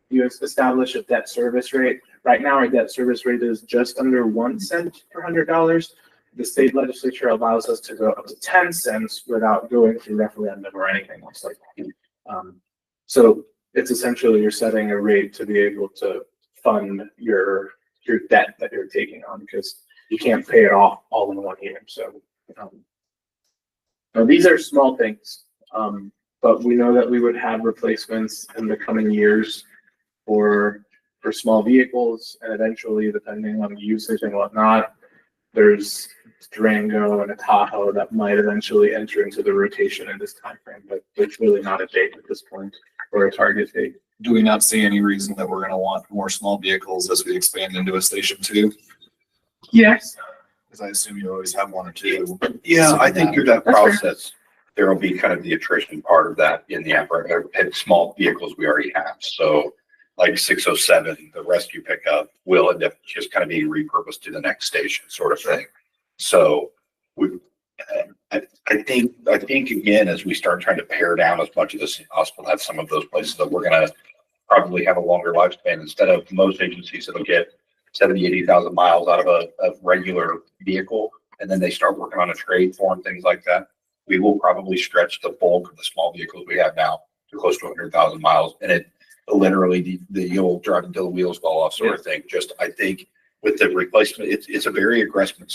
you establish a debt service rate. Right now, our debt service rate is just under 1 cent per $100. The state legislature allows us to go up to 10 cents without going through referendum or anything else like that. So it's essentially you're setting a rate to be able to fund your debt that you're taking on, because you can't pay it off all in 1 year. So now these are small things, but we know that we would have replacements in the coming years for small vehicles, and eventually, depending on usage and whatnot, there's Durango and a Tahoe that might eventually enter into the rotation in this time frame, but there's really not a date at this point or a target date.
Do we not see any reason that we're going to want more small vehicles as we expand into a Station 2?
Yes.
Because I assume you always have 1 or 2.
Yeah, I think through that process, there will be kind of the attrition part of that in the apparatus, small vehicles we already have. So like 607, the rescue pickup will end up just kind of being repurposed to the next station sort of thing. So I think again, as we start trying to pare down as much of this, we'll have some of those places that we're going to probably have a longer lifespan. Instead of most agencies that'll get 70, 80,000 miles out of a regular vehicle, and then they start working on a trade for and things like that. We will probably stretch the bulk of the small vehicles we have now to close to 100,000 miles. And it literally, you'll drive until the wheels fall off sort of thing. Just, I think with the replacement, it's a very aggressive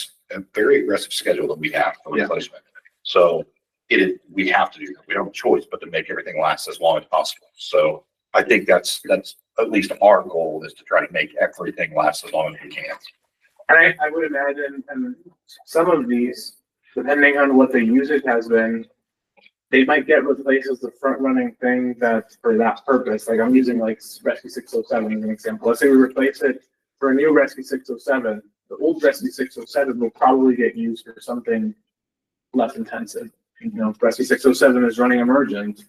schedule that we have for replacement. So we have to do that. We don't have a choice but to make everything last as long as possible. So I think that's at least our goal, is to try to make everything last as long as we can.
And I would imagine, and some of these, depending on what the usage has been, they might get replaced as the front running thing that's for that purpose. Like I'm using like Rescue 607 as an example. Let's say we replace it for a new Rescue 607. The old Rescue 607 will probably get used for something less intensive. You know, if Rescue 607 is running emergent,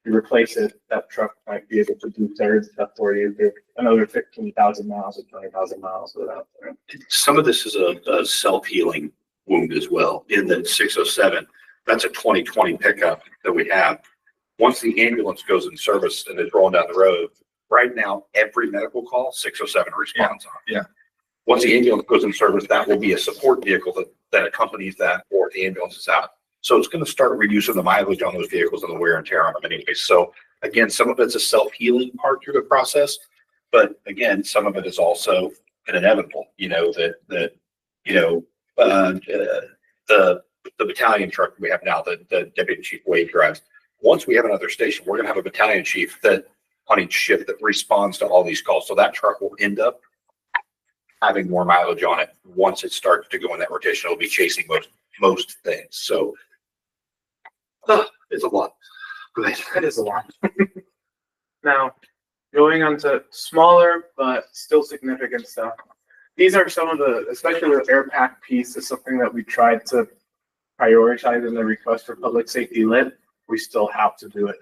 you replace it, that truck might be able to do third stuff for you. For another 15,000 miles or 20,000 miles without.
Some of this is a self-healing wound as well. In the 607, that's a 2020 pickup that we have. Once the ambulance goes in service and is rolling down the road, right now, every medical call, 607 responds on.
Yeah.
Once the ambulance goes in service, that will be a support vehicle that accompanies that, or the ambulance is out. So it's going to start reducing the mileage on those vehicles and the wear and tear on them anyway. So again, some of it's a self-healing part through the process, but again, some of it is also an inevitable, you know, the battalion truck we have now, the Deputy Chief Wade drives. Once we have another station, we're going to have a battalion chief that on each shift that responds to all these calls. So that truck will end up having more mileage on it. Once it starts to go in that rotation, it'll be chasing most things. So it's a lot. Go ahead.
It is a lot. Now, going on to smaller but still significant stuff. These are some of the, especially the air pack piece is something that we tried to prioritize in the request for public safety lit. We still have to do it,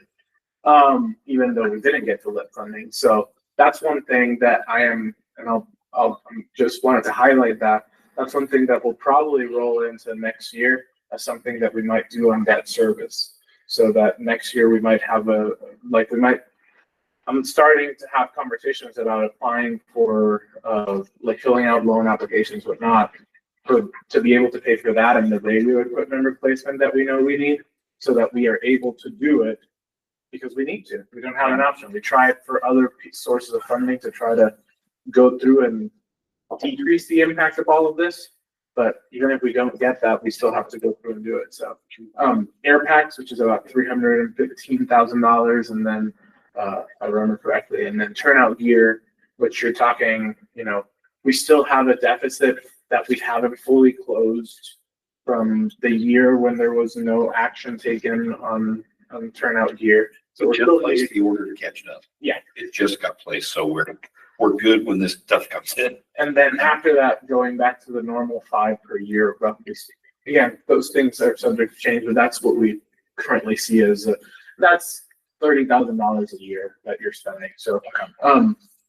even though we didn't get the lit funding. So that's one thing that I am, and I'll just wanted to highlight that. That's one thing that will probably roll into next year as something that we might do on debt service. So that next year we might have I'm starting to have conversations about applying for, like filling out loan applications, whatnot, to be able to pay for that and the radio equipment replacement that we know we need, so that we are able to do it because we need to. We don't have an option. We tried for other sources of funding to try to go through and decrease the impact of all of this. But even if we don't get that, we still have to go through and do it. So air packs, which is about $315,000, and then if I remember correctly, and then turnout gear, which you're talking, you know, we still have a deficit that we haven't fully closed from the year when there was no action taken on turnout gear. So we're still
placed the order to catch it up.
Yeah,
it just got placed, so we're good when this stuff comes in.
and then after that, going back to the normal 5 per year, roughly speaking. Again, those things are subject to change, but that's what we currently see as that's $30,000 a year that you're spending. So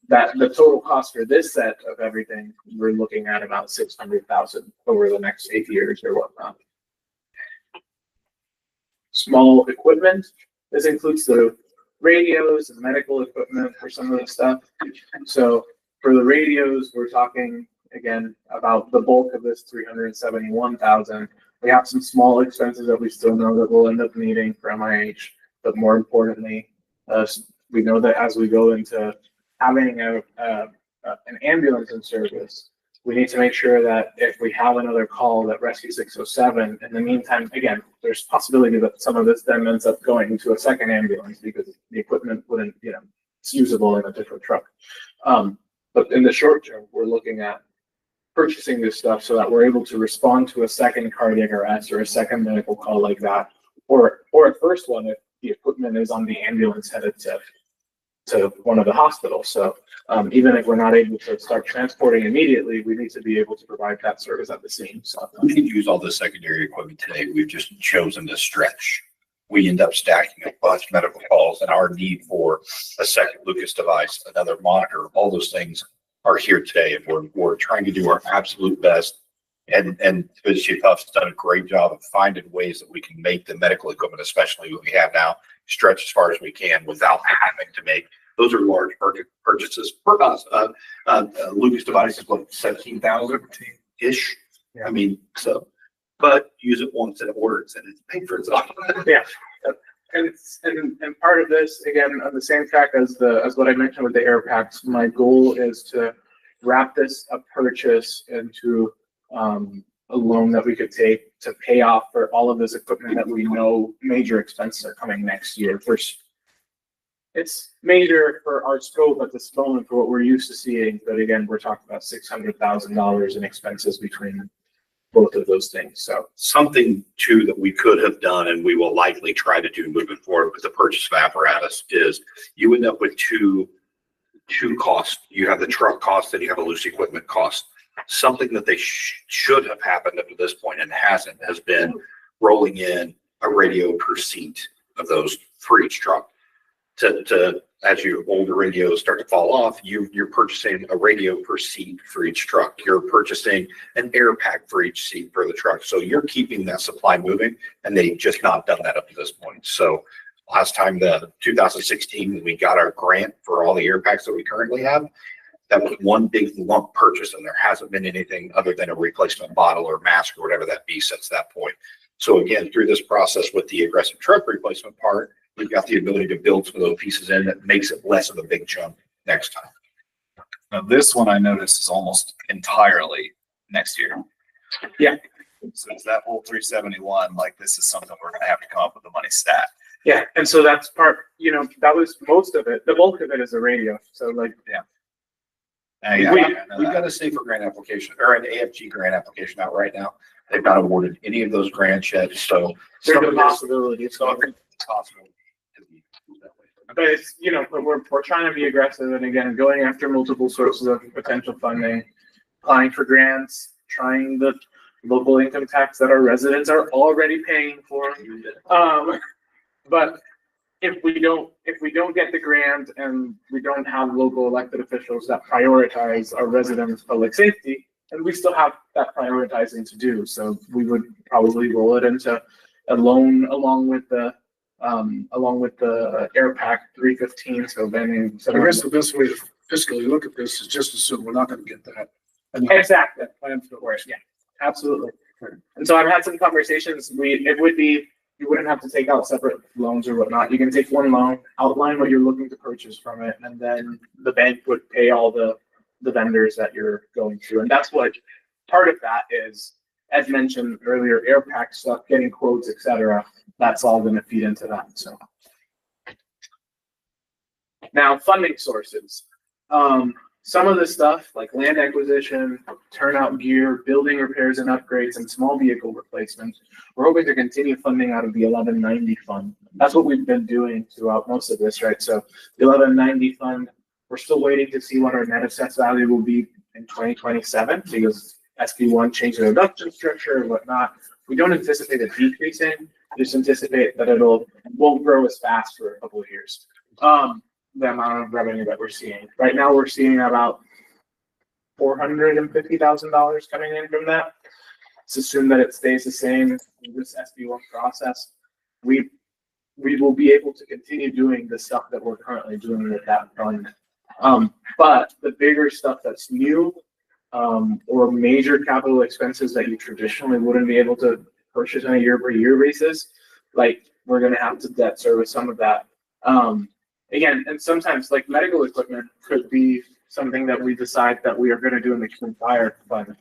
that the total cost for this set of everything, we're looking at about $600,000 over the next 8 years or whatnot. Small equipment. This includes the radios and medical equipment for some of the stuff. So for the radios, we're talking again about the bulk of this $371,000. We have some small expenses that we still know that we'll end up needing for MIH, but more importantly, we know that as we go into having an ambulance in service, we need to make sure that if we have another call that Rescue 607, in the meantime, again, there's possibility that some of this then ends up going to a second ambulance because the equipment wouldn't, you know, it's usable in a different truck. But in the short term, we're looking at purchasing this stuff so that we're able to respond to a second cardiac arrest or a second medical call like that, or a first one if the equipment is on the ambulance headed to one of the hospitals. So even if we're not able to start transporting immediately, we need to be able to provide that service at the scene. So
We can use all the secondary equipment today. We've just chosen to stretch. We end up stacking a bunch of medical calls, and our need for a second Lucas device, another monitor, all those things are here today. And we're trying to do our absolute best. And Chief Huff's done a great job of finding ways that we can make the medical equipment, especially what we have now, stretch as far as we can without having to make. Those are large purchases for us. Lucas device is what, 17,000-ish?
Yeah.
I mean, so, but use it once and it works and it's paid for itself.
yeah, and part of this, again, on the same track as what I mentioned with the air packs, my goal is to wrap this a purchase into a loan that we could take to pay off for all of this equipment that we know major expenses are coming next year. First, It's major for our scope at this moment for what we're used to seeing, but again, we're talking about $600,000 in expenses between both of those things, so.
Something too that we could have done and we will likely try to do moving forward with the purchase of apparatus is you end up with two costs. You have the truck cost and you have a loose equipment cost. Something that they should have happened up to this point and hasn't has been rolling in a radio per seat of those for each truck. To as your older radios start to fall off, you're purchasing a radio per seat for each truck. You're purchasing an air pack for each seat for the truck. So you're keeping that supply moving, and they've just not done that up to this point. So last time, the 2016, when we got our grant for all the air packs that we currently have, that was one big lump purchase, and there hasn't been anything other than a replacement bottle or mask or whatever that be since that point. So again, through this process with the aggressive truck replacement part, we've got the ability to build some of those pieces in that makes it less of a big chunk next time.
Now, this one I noticed is almost entirely next year.
Yeah.
So is that whole 371, like this is something we're gonna have to come up with the money stat.
Yeah, and so that's part, that was most of it. The bulk of it is a radio. So like,
We've got a safer grant application or an AFG grant application out right now. They've not awarded any of those grants yet, so.
there's a possibility. It's not,
Possible.
but it's, but we're trying to be aggressive and again, going after multiple sources of potential funding, applying for grants, trying the local income tax that our residents are already paying for. But if we don't get the grant and we don't have local elected officials that prioritize our residents' public safety, and we still have that prioritizing to do. So we would probably roll it into a loan along with the Air Pack 315. So then,
I guess the best way to fiscally look at this is just assume we're not gonna get that. And
exactly.
plan for the worst.
Yeah, absolutely. And so I've had some conversations. You wouldn't have to take out separate loans or whatnot. You can take one loan, outline what you're looking to purchase from it, and then the bank would pay all the vendors that you're going to. And that's what part of that is, as mentioned earlier, air pack stuff, getting quotes, etc. That's all going to feed into that. So now funding sources. Some of the stuff like land acquisition, turnout gear, building repairs and upgrades, and small vehicle replacements, we're hoping to continue funding out of the 1190 fund. That's what we've been doing throughout most of this, right? So the 1190 fund, we're still waiting to see what our net assessed value will be in 2027 because SB1 changed the deduction structure and whatnot. We don't anticipate it decreasing. We just anticipate that won't grow as fast for a couple of years. The amount of revenue that we're seeing. Right now, we're seeing about $450,000 coming in from that. Let's assume that it stays the same in this SB1 process. We will be able to continue doing the stuff that we're currently doing with that fund. But the bigger stuff that's new or major capital expenses that you traditionally wouldn't be able to purchase on a year-per-year basis, like we're going to have to debt service some of that. Again, and sometimes like medical equipment could be something that we decide that we are going to do in the Clean Fire Fund.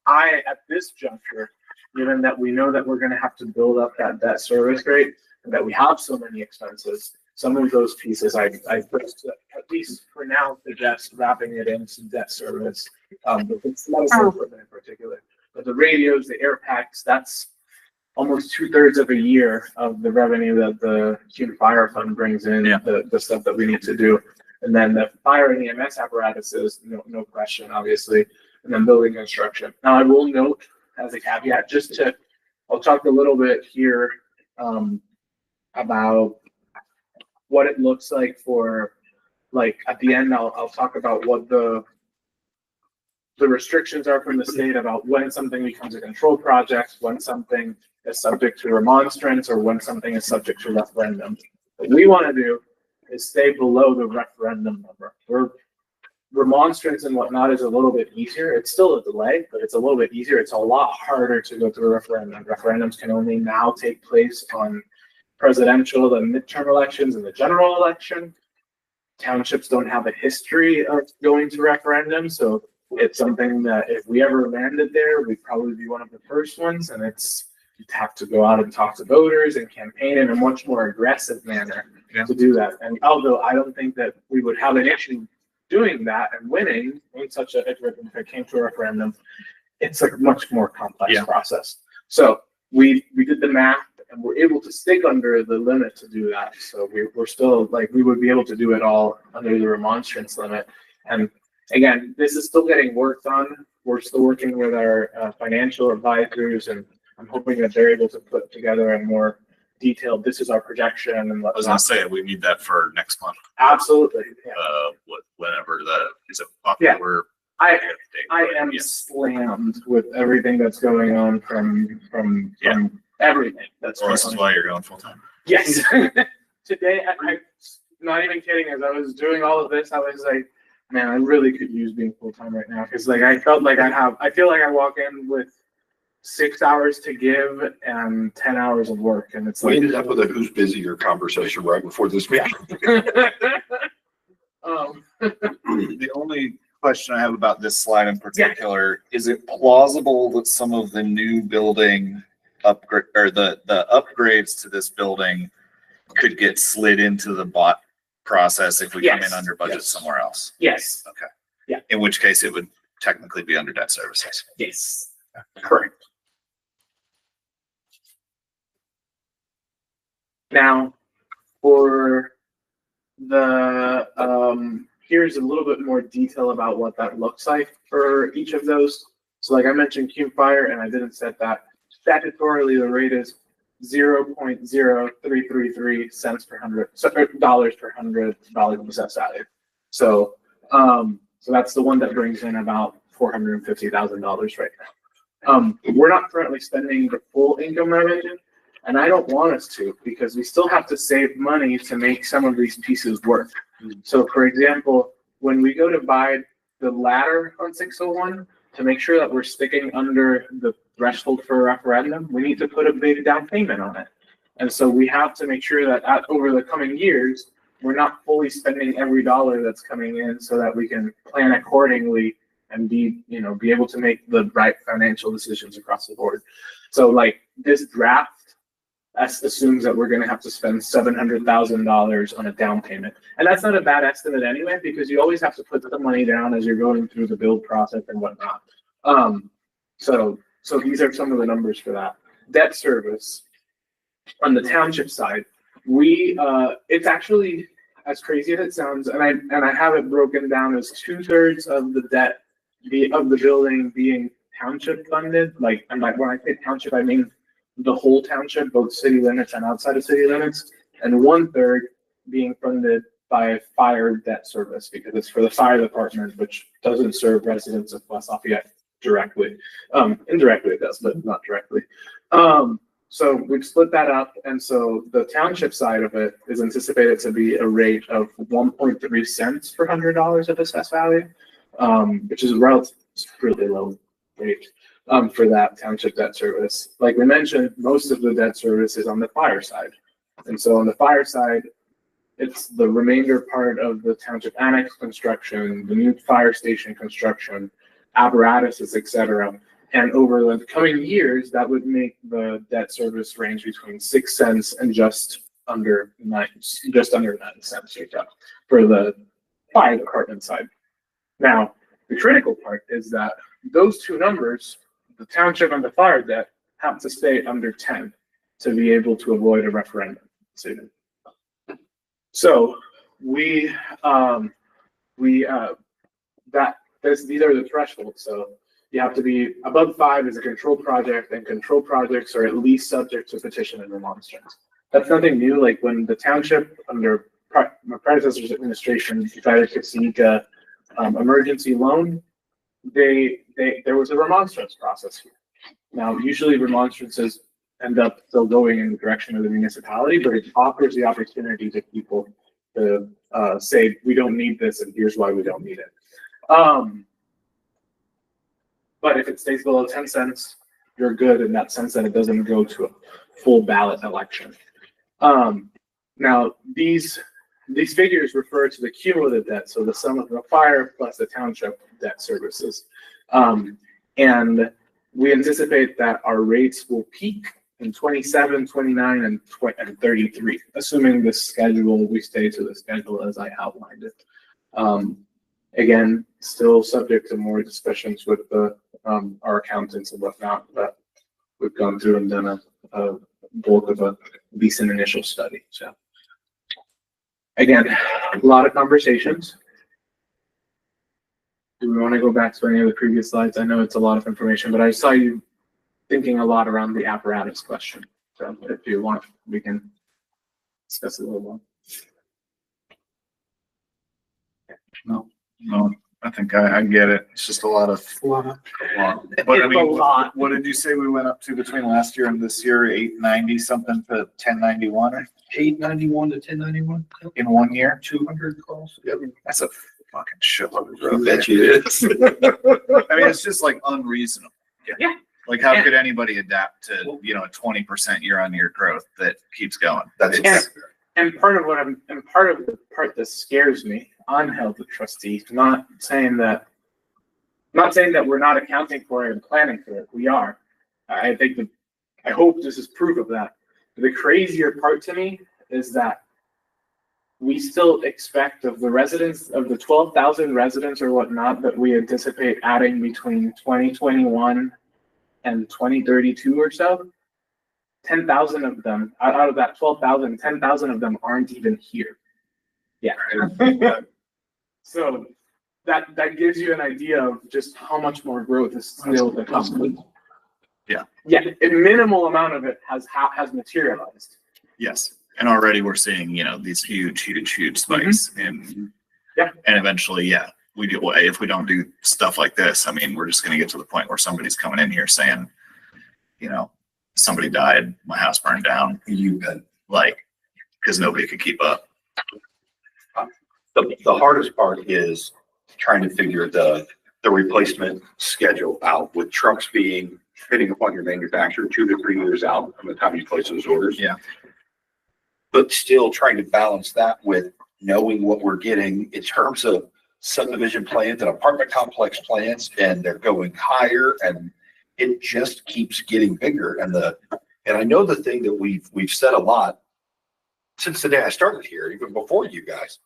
At this juncture, given that we know that we're going to have to build up that debt service rate and that we have so many expenses, some of those pieces I put at least for now suggest wrapping it into debt service. It's medical equipment in particular, but the radios, the air packs, that's almost 2/3 of a year of the revenue that the Clean Fire Fund brings in, the stuff that we need to do. And then the fire and EMS apparatuses, no question, obviously, and then building construction. Now, I will note as a caveat, I'll talk a little bit here about what it looks like for, like, at the end, I'll talk about what the restrictions are from the state about when something becomes a control project, when something is subject to remonstrance, or when something is subject to referendum. What we want to do is stay below the referendum number. Remonstrance and whatnot is a little bit easier. It's still a delay, but it's a little bit easier. It's a lot harder to go through a referendum. Referendums can only now take place on presidential and midterm elections and the general election. Townships don't have a history of going to referendum, so it's something that if we ever landed there, we'd probably be one of the first ones, and you'd have to go out and talk to voters and campaign in a much more aggressive manner
Yeah.
to do that. And although I don't think that we would have an issue doing that and winning in such a, if it came to a referendum, it's a much more complex
Yeah.
process. So we did the math and we're able to stick under the limit to do that. So we're still like, we would be able to do it all under the remonstrance limit. And again, this is still getting worked on. We're still working with our financial advisors, and I'm hoping that they're able to put together a more detailed, this is our projection and
I was
whatnot.
gonna say, we need that for next month,
Absolutely. Yeah.
whenever is it
Yeah.
October?
I am
Yeah.
slammed with everything that's going on from everything that's
Or
going
this is
on.
why you're going full time.
Yes. Today, I'm not even kidding. As I was doing all of this, I was like, man, I really could use being full time right now. Cause like, I felt like I feel like I walk in with 6 hours to give and 10 hours of work. And it's
We
like,
ended up with a who's busier conversation right before this meeting.
The only question I have about this slide in particular, is it plausible that some of the new building upgrade or the upgrades to this building could get slid into the bot process if we come in
Yes.
under budget
Yes.
somewhere else?
yes,
In which case it would technically be under debt services.
yes, correct. Now, for the, here's a little bit more detail about what that looks like for each of those. So like I mentioned, Cume Fire, and I didn't set that. Statutorily, the rate is 0.0333 cents per hundred, dollars per $100 of assessed value. So, so that's the one that brings in about $450,000 right now. We're not currently spending the full income revenue, and I don't want us to, because we still have to save money to make some of these pieces work. So for example, when we go to buy the ladder on 601, to make sure that we're sticking under the threshold for a referendum, we need to put a big down payment on it. And so we have to make sure that over the coming years, we're not fully spending every dollar that's coming in, so that we can plan accordingly and be able to make the right financial decisions across the board. So like this draft assumes that we're going to have to spend $700,000 on a down payment. And that's not a bad estimate anyway, because you always have to put the money down as you're going through the build process and whatnot. So these are some of the numbers for that. Debt service on the township side, it's actually, as crazy as it sounds, and I have it broken down as 2/3 of the debt of the building being township funded. Like, and when I say township, I mean the whole township, both city limits and outside of city limits, and 1/3 being funded by fire debt service, because it's for the fire department, which doesn't serve residents of West Lafayette directly. Indirectly it does, but not directly. So we've split that up, and so the township side of it is anticipated to be a rate of 1.3 cents per $100 of assessed value, which is really low rate for that township debt service. Like we mentioned, most of the debt service is on the fire side, and so on the fire side, it's the remainder part of the township annex construction, the new fire station construction, apparatuses, etc. And over the coming years, that would make the debt service range between 6 cents and just under 9 cents for the fire department side. Now, the critical part is that those two numbers, the township and the fire debt, have to stay under 10 to be able to avoid a referendum decision. So these are the thresholds. So you have to be above 5 as a control project, and control projects are at least subject to petition and remonstrance. That's nothing new. Like when the township under my predecessor's administration decided to seek a emergency loan, there was a remonstrance process here. Now, usually remonstrances end up still going in the direction of the municipality, but it offers the opportunity to people to say, we don't need this, and here's why we don't need it. But if it stays below 10 cents, you're good in that sense that it doesn't go to a full ballot election. Now, these figures refer to the cumulative debt, so the sum of the fire plus the township debt services. And we anticipate that our rates will peak in 27, 29, and 33, assuming the schedule, we stay to the schedule as I outlined it. Again, still subject to more discussions with the, our accountants and whatnot, but we've gone through and done a bulk of a decent initial study, so. Again, a lot of conversations. Do we want to go back to any of the previous slides? I know it's a lot of information, but I saw you thinking a lot around the apparatus question. So if you want, we can discuss it a little more.
No, I think I get it. It's just a lot of. But I
It's a
mean,
lot.
what did you say we went up to between last year and this year? 890 something to 1091
891 to 1091,
in 1 year?
200 calls.
That's a fucking shitload of growth.
I bet you it is.
I mean, it's just like unreasonable.
Yeah.
Like, how could anybody adapt to, you know, a 20% year-on-year growth that keeps going?
That's
And part of the part that scares me on health of trustee, not saying that we're not accounting for it and planning for it. We are. I hope this is proof of that. The crazier part to me is that we still expect of the residents, of the 12,000 residents or whatnot that we anticipate adding between 2021 and 2032 or so, 10,000 of them, out of that 12,000, 10,000 of them aren't even here. Yeah. So that gives you an idea of just how much more growth is still to come.
Yeah.
Yeah, a minimal amount of it has materialized.
Yes. And already we're seeing, you know, these huge spikes in.
Yeah.
And eventually, yeah, we do, if we don't do stuff like this, I mean, we're just going to get to the point where somebody's coming in here saying, you know, somebody died, my house burned down. You bet. Like, because nobody could keep up.
The hardest part is trying to figure the replacement schedule out with trucks being, depending upon your manufacturer, 2 to 3 years out from the time you place those orders.
Yeah.
But still trying to balance that with knowing what we're getting in terms of subdivision plans and apartment complex plans, and they're going higher, and it just keeps getting bigger. And I know the thing that we've said a lot since the day I started here, even before you guys,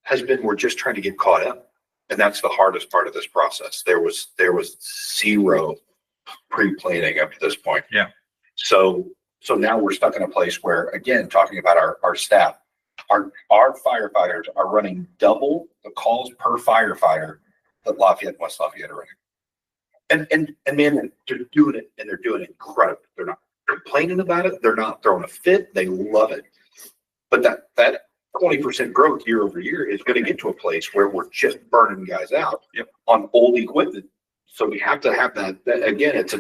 has been we're just trying to get caught up. And that's the hardest part of this process. There was zero pre-planning up to this point.
Yeah.
So now we're stuck in a place where, again, talking about our staff, our firefighters are running double the calls per firefighter that Lafayette and West Lafayette are running. And man, they're doing it, and they're doing it incredible. They're not complaining about it. They're not throwing a fit. They love it. But that 20% growth year over year is going to get to a place where we're just burning guys out on old equipment. So we have to have that again, it's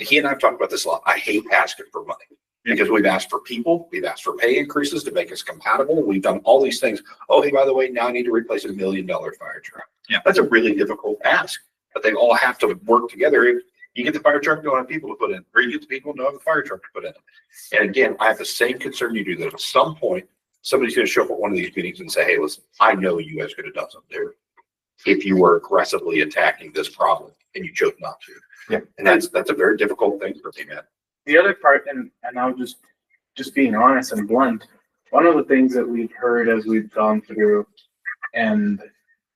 he and I've talked about this a lot. I hate asking for money because we've asked for people, we've asked for pay increases to make us compatible. We've done all these things. Oh, hey, by the way, now I need to replace $1 million fire truck.
Yeah.
That's a really difficult ask, but they all have to work together. If you get the fire truck, don't have people to put in, or you get the people, don't have the fire truck to put in. And again, I have the same concern you do, that at some point, somebody's going to show up at one of these meetings and say, hey, listen, I know you guys could have done something there if you were aggressively attacking this problem and you chose not to.
Yeah.
And that's a very difficult thing for me, man.
The other part, and I'll just being honest and blunt, one of the things that we've heard as we've gone through and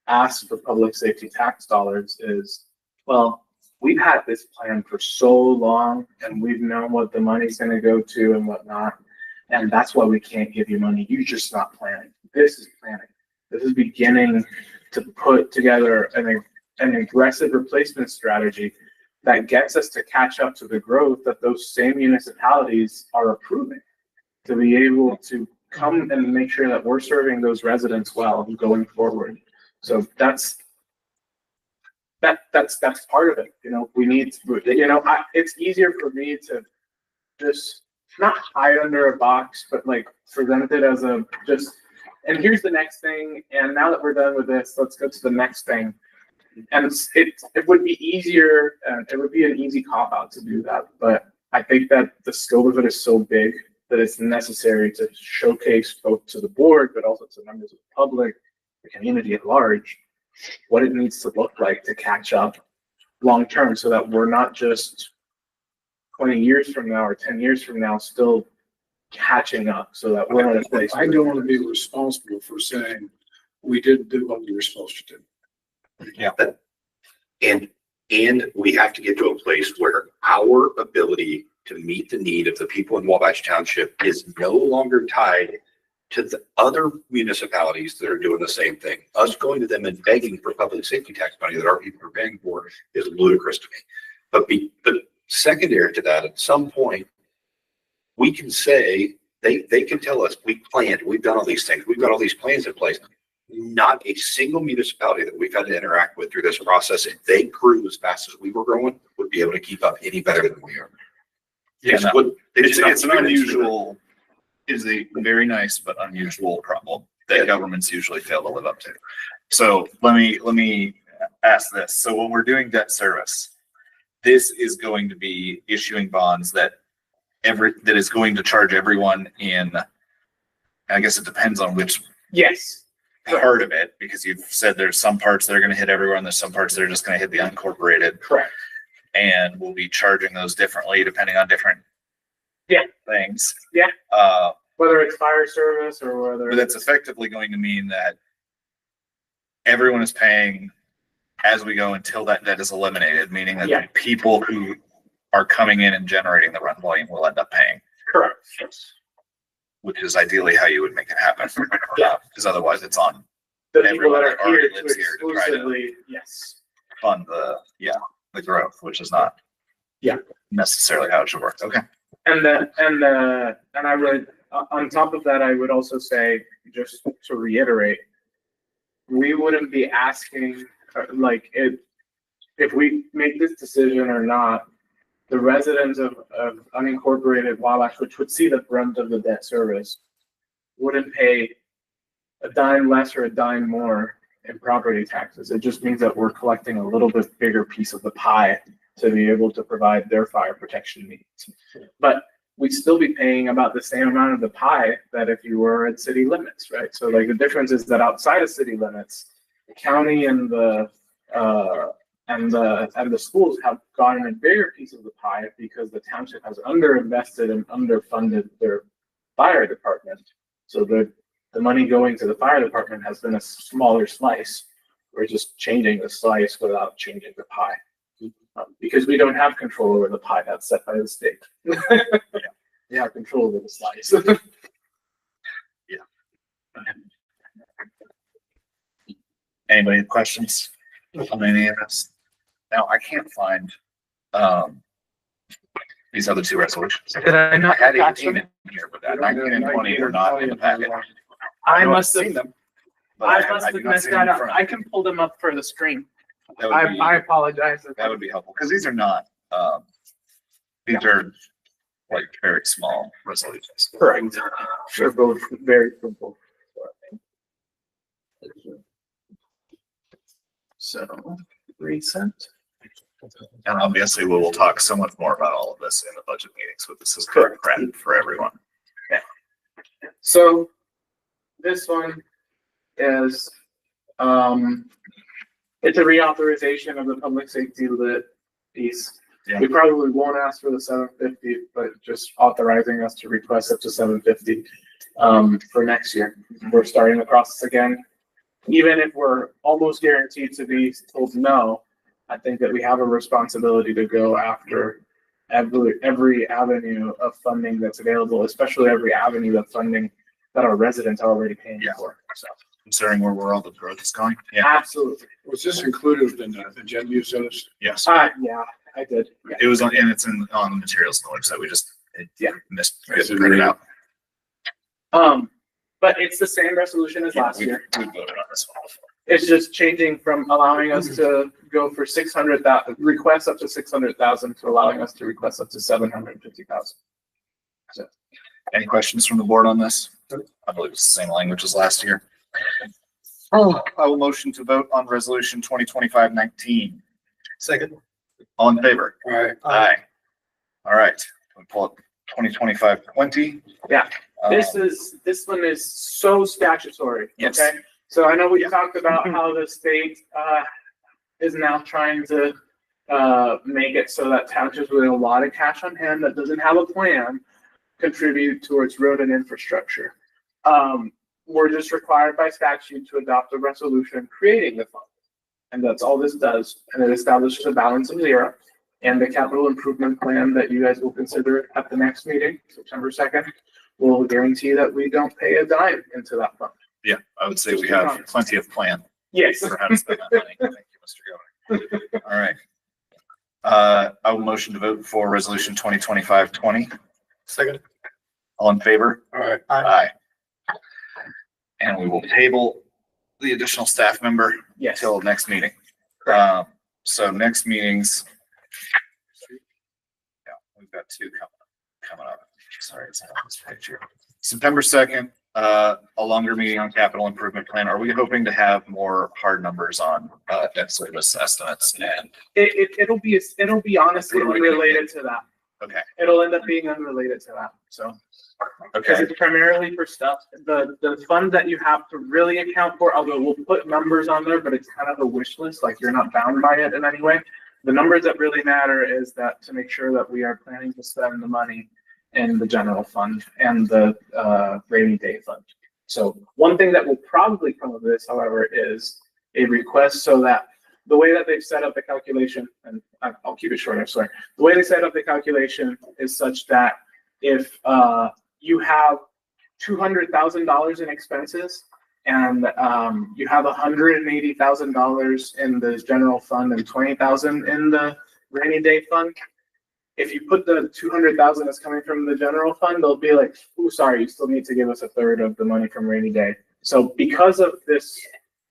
asked for public safety tax dollars is, well, we've had this plan for so long and we've known what the money's going to go to and whatnot. And that's why we can't give you money. You're just not planning. This is planning. This is beginning to put together an aggressive replacement strategy that gets us to catch up to the growth that those same municipalities are approving, to be able to come and make sure that we're serving those residents well going forward. So that's part of it. You know, we need to, you know, it's easier for me to just not hide under a box, but like present it as a just, and here's the next thing. And now that we're done with this, let's go to the next thing. And it would be easier, and it would be an easy cop out to do that. But I think that the scope of it is so big that it's necessary to showcase both to the board, but also to members of the public, the community at large, what it needs to look like to catch up long term, so that we're not just 20 years from now or 10 years from now still catching up so that we're in a place.
I don't want to be responsible for saying we didn't do what we were supposed to do.
And we have to get to a place where our ability to meet the need of the people in Wabash Township is no longer tied to the other municipalities that are doing the same thing. Us going to them and begging for public safety tax money that our people are paying for is ludicrous to me. But secondary to that, at some point, we can say, they can tell us, we planned, we've done all these things, we've got all these plans in place. Not a single municipality that we've had to interact with through this process, if they grew as fast as we were growing, would be able to keep up any better than we are.
Yeah, no, it's an unusual, is a very nice but unusual problem that governments usually fail to live up to. So let me ask this. So when we're doing debt service, this is going to be issuing bonds that is going to charge everyone in, I guess it depends on which
Yes.
part of it, because you've said there's some parts that are going to hit everyone, there's some parts that are just going to hit the unincorporated.
Correct.
And we'll be charging those differently depending on different things.
Yeah. Whether it's fire service or whether
But that's effectively going to mean that everyone is paying as we go until that debt is eliminated, meaning that the people who are coming in and generating the run volume will end up paying.
Correct. Yes.
Which is ideally how you would make it happen. Because otherwise it's on
The people
everyone
that
that
are here
already
to
lives here to try to
exclusively, yes.
fund the growth, which is not necessarily how it should work. Okay.
And I would, on top of that, I would also say, just to reiterate, we wouldn't be asking, like, if we make this decision or not, the residents of unincorporated Wabash, which would see the brunt of the debt service, wouldn't pay a dime less or a dime more in property taxes. It just means that we're collecting a little bit bigger piece of the pie to be able to provide their fire protection needs. But we'd still be paying about the same amount of the pie that if you were at city limits, right? So like the difference is that outside of city limits, the county and the schools have gotten a bigger piece of the pie because the township has underinvested and underfunded their fire department. So the money going to the fire department has been a smaller slice. We're just changing the slice without changing the pie. Because we don't have control over the pie that's set by the state. We have control over the slice.
Anybody have questions on any of this? Now, I can't find these other two resolutions.
Did I not
I had
catch
18
them?
in here, but that 19 and 20 are not in the packet.
I
know I've
must have
seen them. but
I must
do
have
not
messed
see them
that
in
up.
front.
I can pull them up for the screen.
That would be-
I apologize.
That would be helpful, because these are not, these are like very small resolutions.
Correct. They're both very simple. So, recent.
And obviously, we will talk so much more about all of this in the budget meetings, but this is correct for everyone.
So, this one is, it's a reauthorization of the public safety lit piece.
Yeah.
We probably won't ask for the 750, but just authorizing us to request up to 750 for next year. We're starting the process again. Even if we're almost guaranteed to be told no, I think that we have a responsibility to go after every avenue of funding that's available, especially every avenue of funding that our residents are already paying for. So,
Considering where all the growth is going. Yeah.
absolutely.
Was this included in the agenda you sent us?
Yes.
Yeah, I did. Yeah.
It was on, and it's on the materials on the website. We just missed
I didn't
printed
read
out.
But it's the same resolution as last
We
year.
voted on this one before.
It's just changing from allowing us to go for 600,000, request up to 600,000 to allowing us to request up to 750,000.
Any questions from the board on this? I believe it's the same language as last year. Oh, I will motion to vote on resolution 2025-19.
Second.
All in favor?
All right.
Aye. All right, we'll pull up 2025-20.
Yeah. This one is so statutory.
Yes.
Okay. So I know we talked about how the state is now trying to make it so that townships with a lot of cash on hand that doesn't have a plan contribute towards road and infrastructure. We're just required by statute to adopt a resolution creating the fund. And that's all this does. And it establishes a balance of zero. And the capital improvement plan that you guys will consider at the next meeting, September 2nd, will guarantee that we don't pay a dime into that fund.
Yeah, I would say we have plenty of plan
Yes.
for how to spend that money. Thank you, Mr. Governor. All right. I will motion to vote for resolution 2025-20.
Second.
All in favor?
All right.
Aye. And we will table the additional staff member
Yes.
till next meeting. So next meetings. Yeah, we've got two coming up. Sorry, it's not on this page here. September 2nd, a longer meeting on capital improvement plan. Are we hoping to have more hard numbers on debt service estimates and?
It'll be honestly unrelated to that.
Okay.
It'll end up being unrelated to that. So. Because
Okay.
it's primarily for stuff, the fund that you have to really account for, although we'll put numbers on there, but it's kind of a wish list, like you're not bound by it in any way. The numbers that really matter is that to make sure that we are planning to spend the money in the general fund and the rainy day fund. So one thing that will probably come of this, however, is a request so that the way that they've set up the calculation, and I'll keep it short, I'm sorry. The way they set up the calculation is such that if you have $200,000 in expenses and you have $180,000 in the general fund and $20,000 in the rainy day fund. If you put the 200,000 that's coming from the general fund, they'll be like, "Oh, sorry, you still need to give us a third of the money from rainy day." So because of this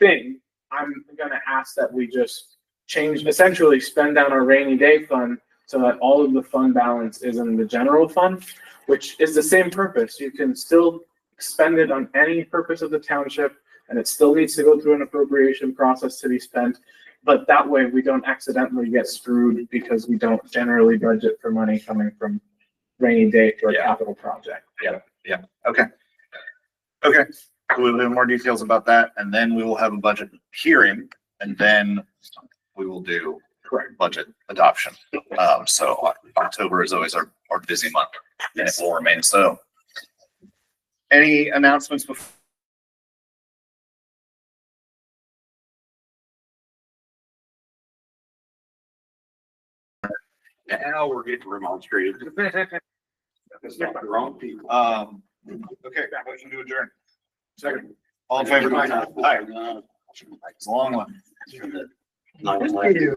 thing, I'm gonna ask that we just essentially spend down our rainy day fund so that all of the fund balance is in the general fund, which is the same purpose. You can still spend it on any purpose of the township, and it still needs to go through an appropriation process to be spent. But that way we don't accidentally get screwed because we don't generally budget for money coming from rainy day for a capital project.
Yeah. Okay. We'll have more details about that, and then we will have a budget hearing, and then we will do budget adoption. So October is always our busy month, and it will remain so. Any announcements before?
Now we're getting remonstrated. That's not the wrong people.
Okay, motion to adjourn. Second. All in favor? Aye. It's a long one.
Thank you.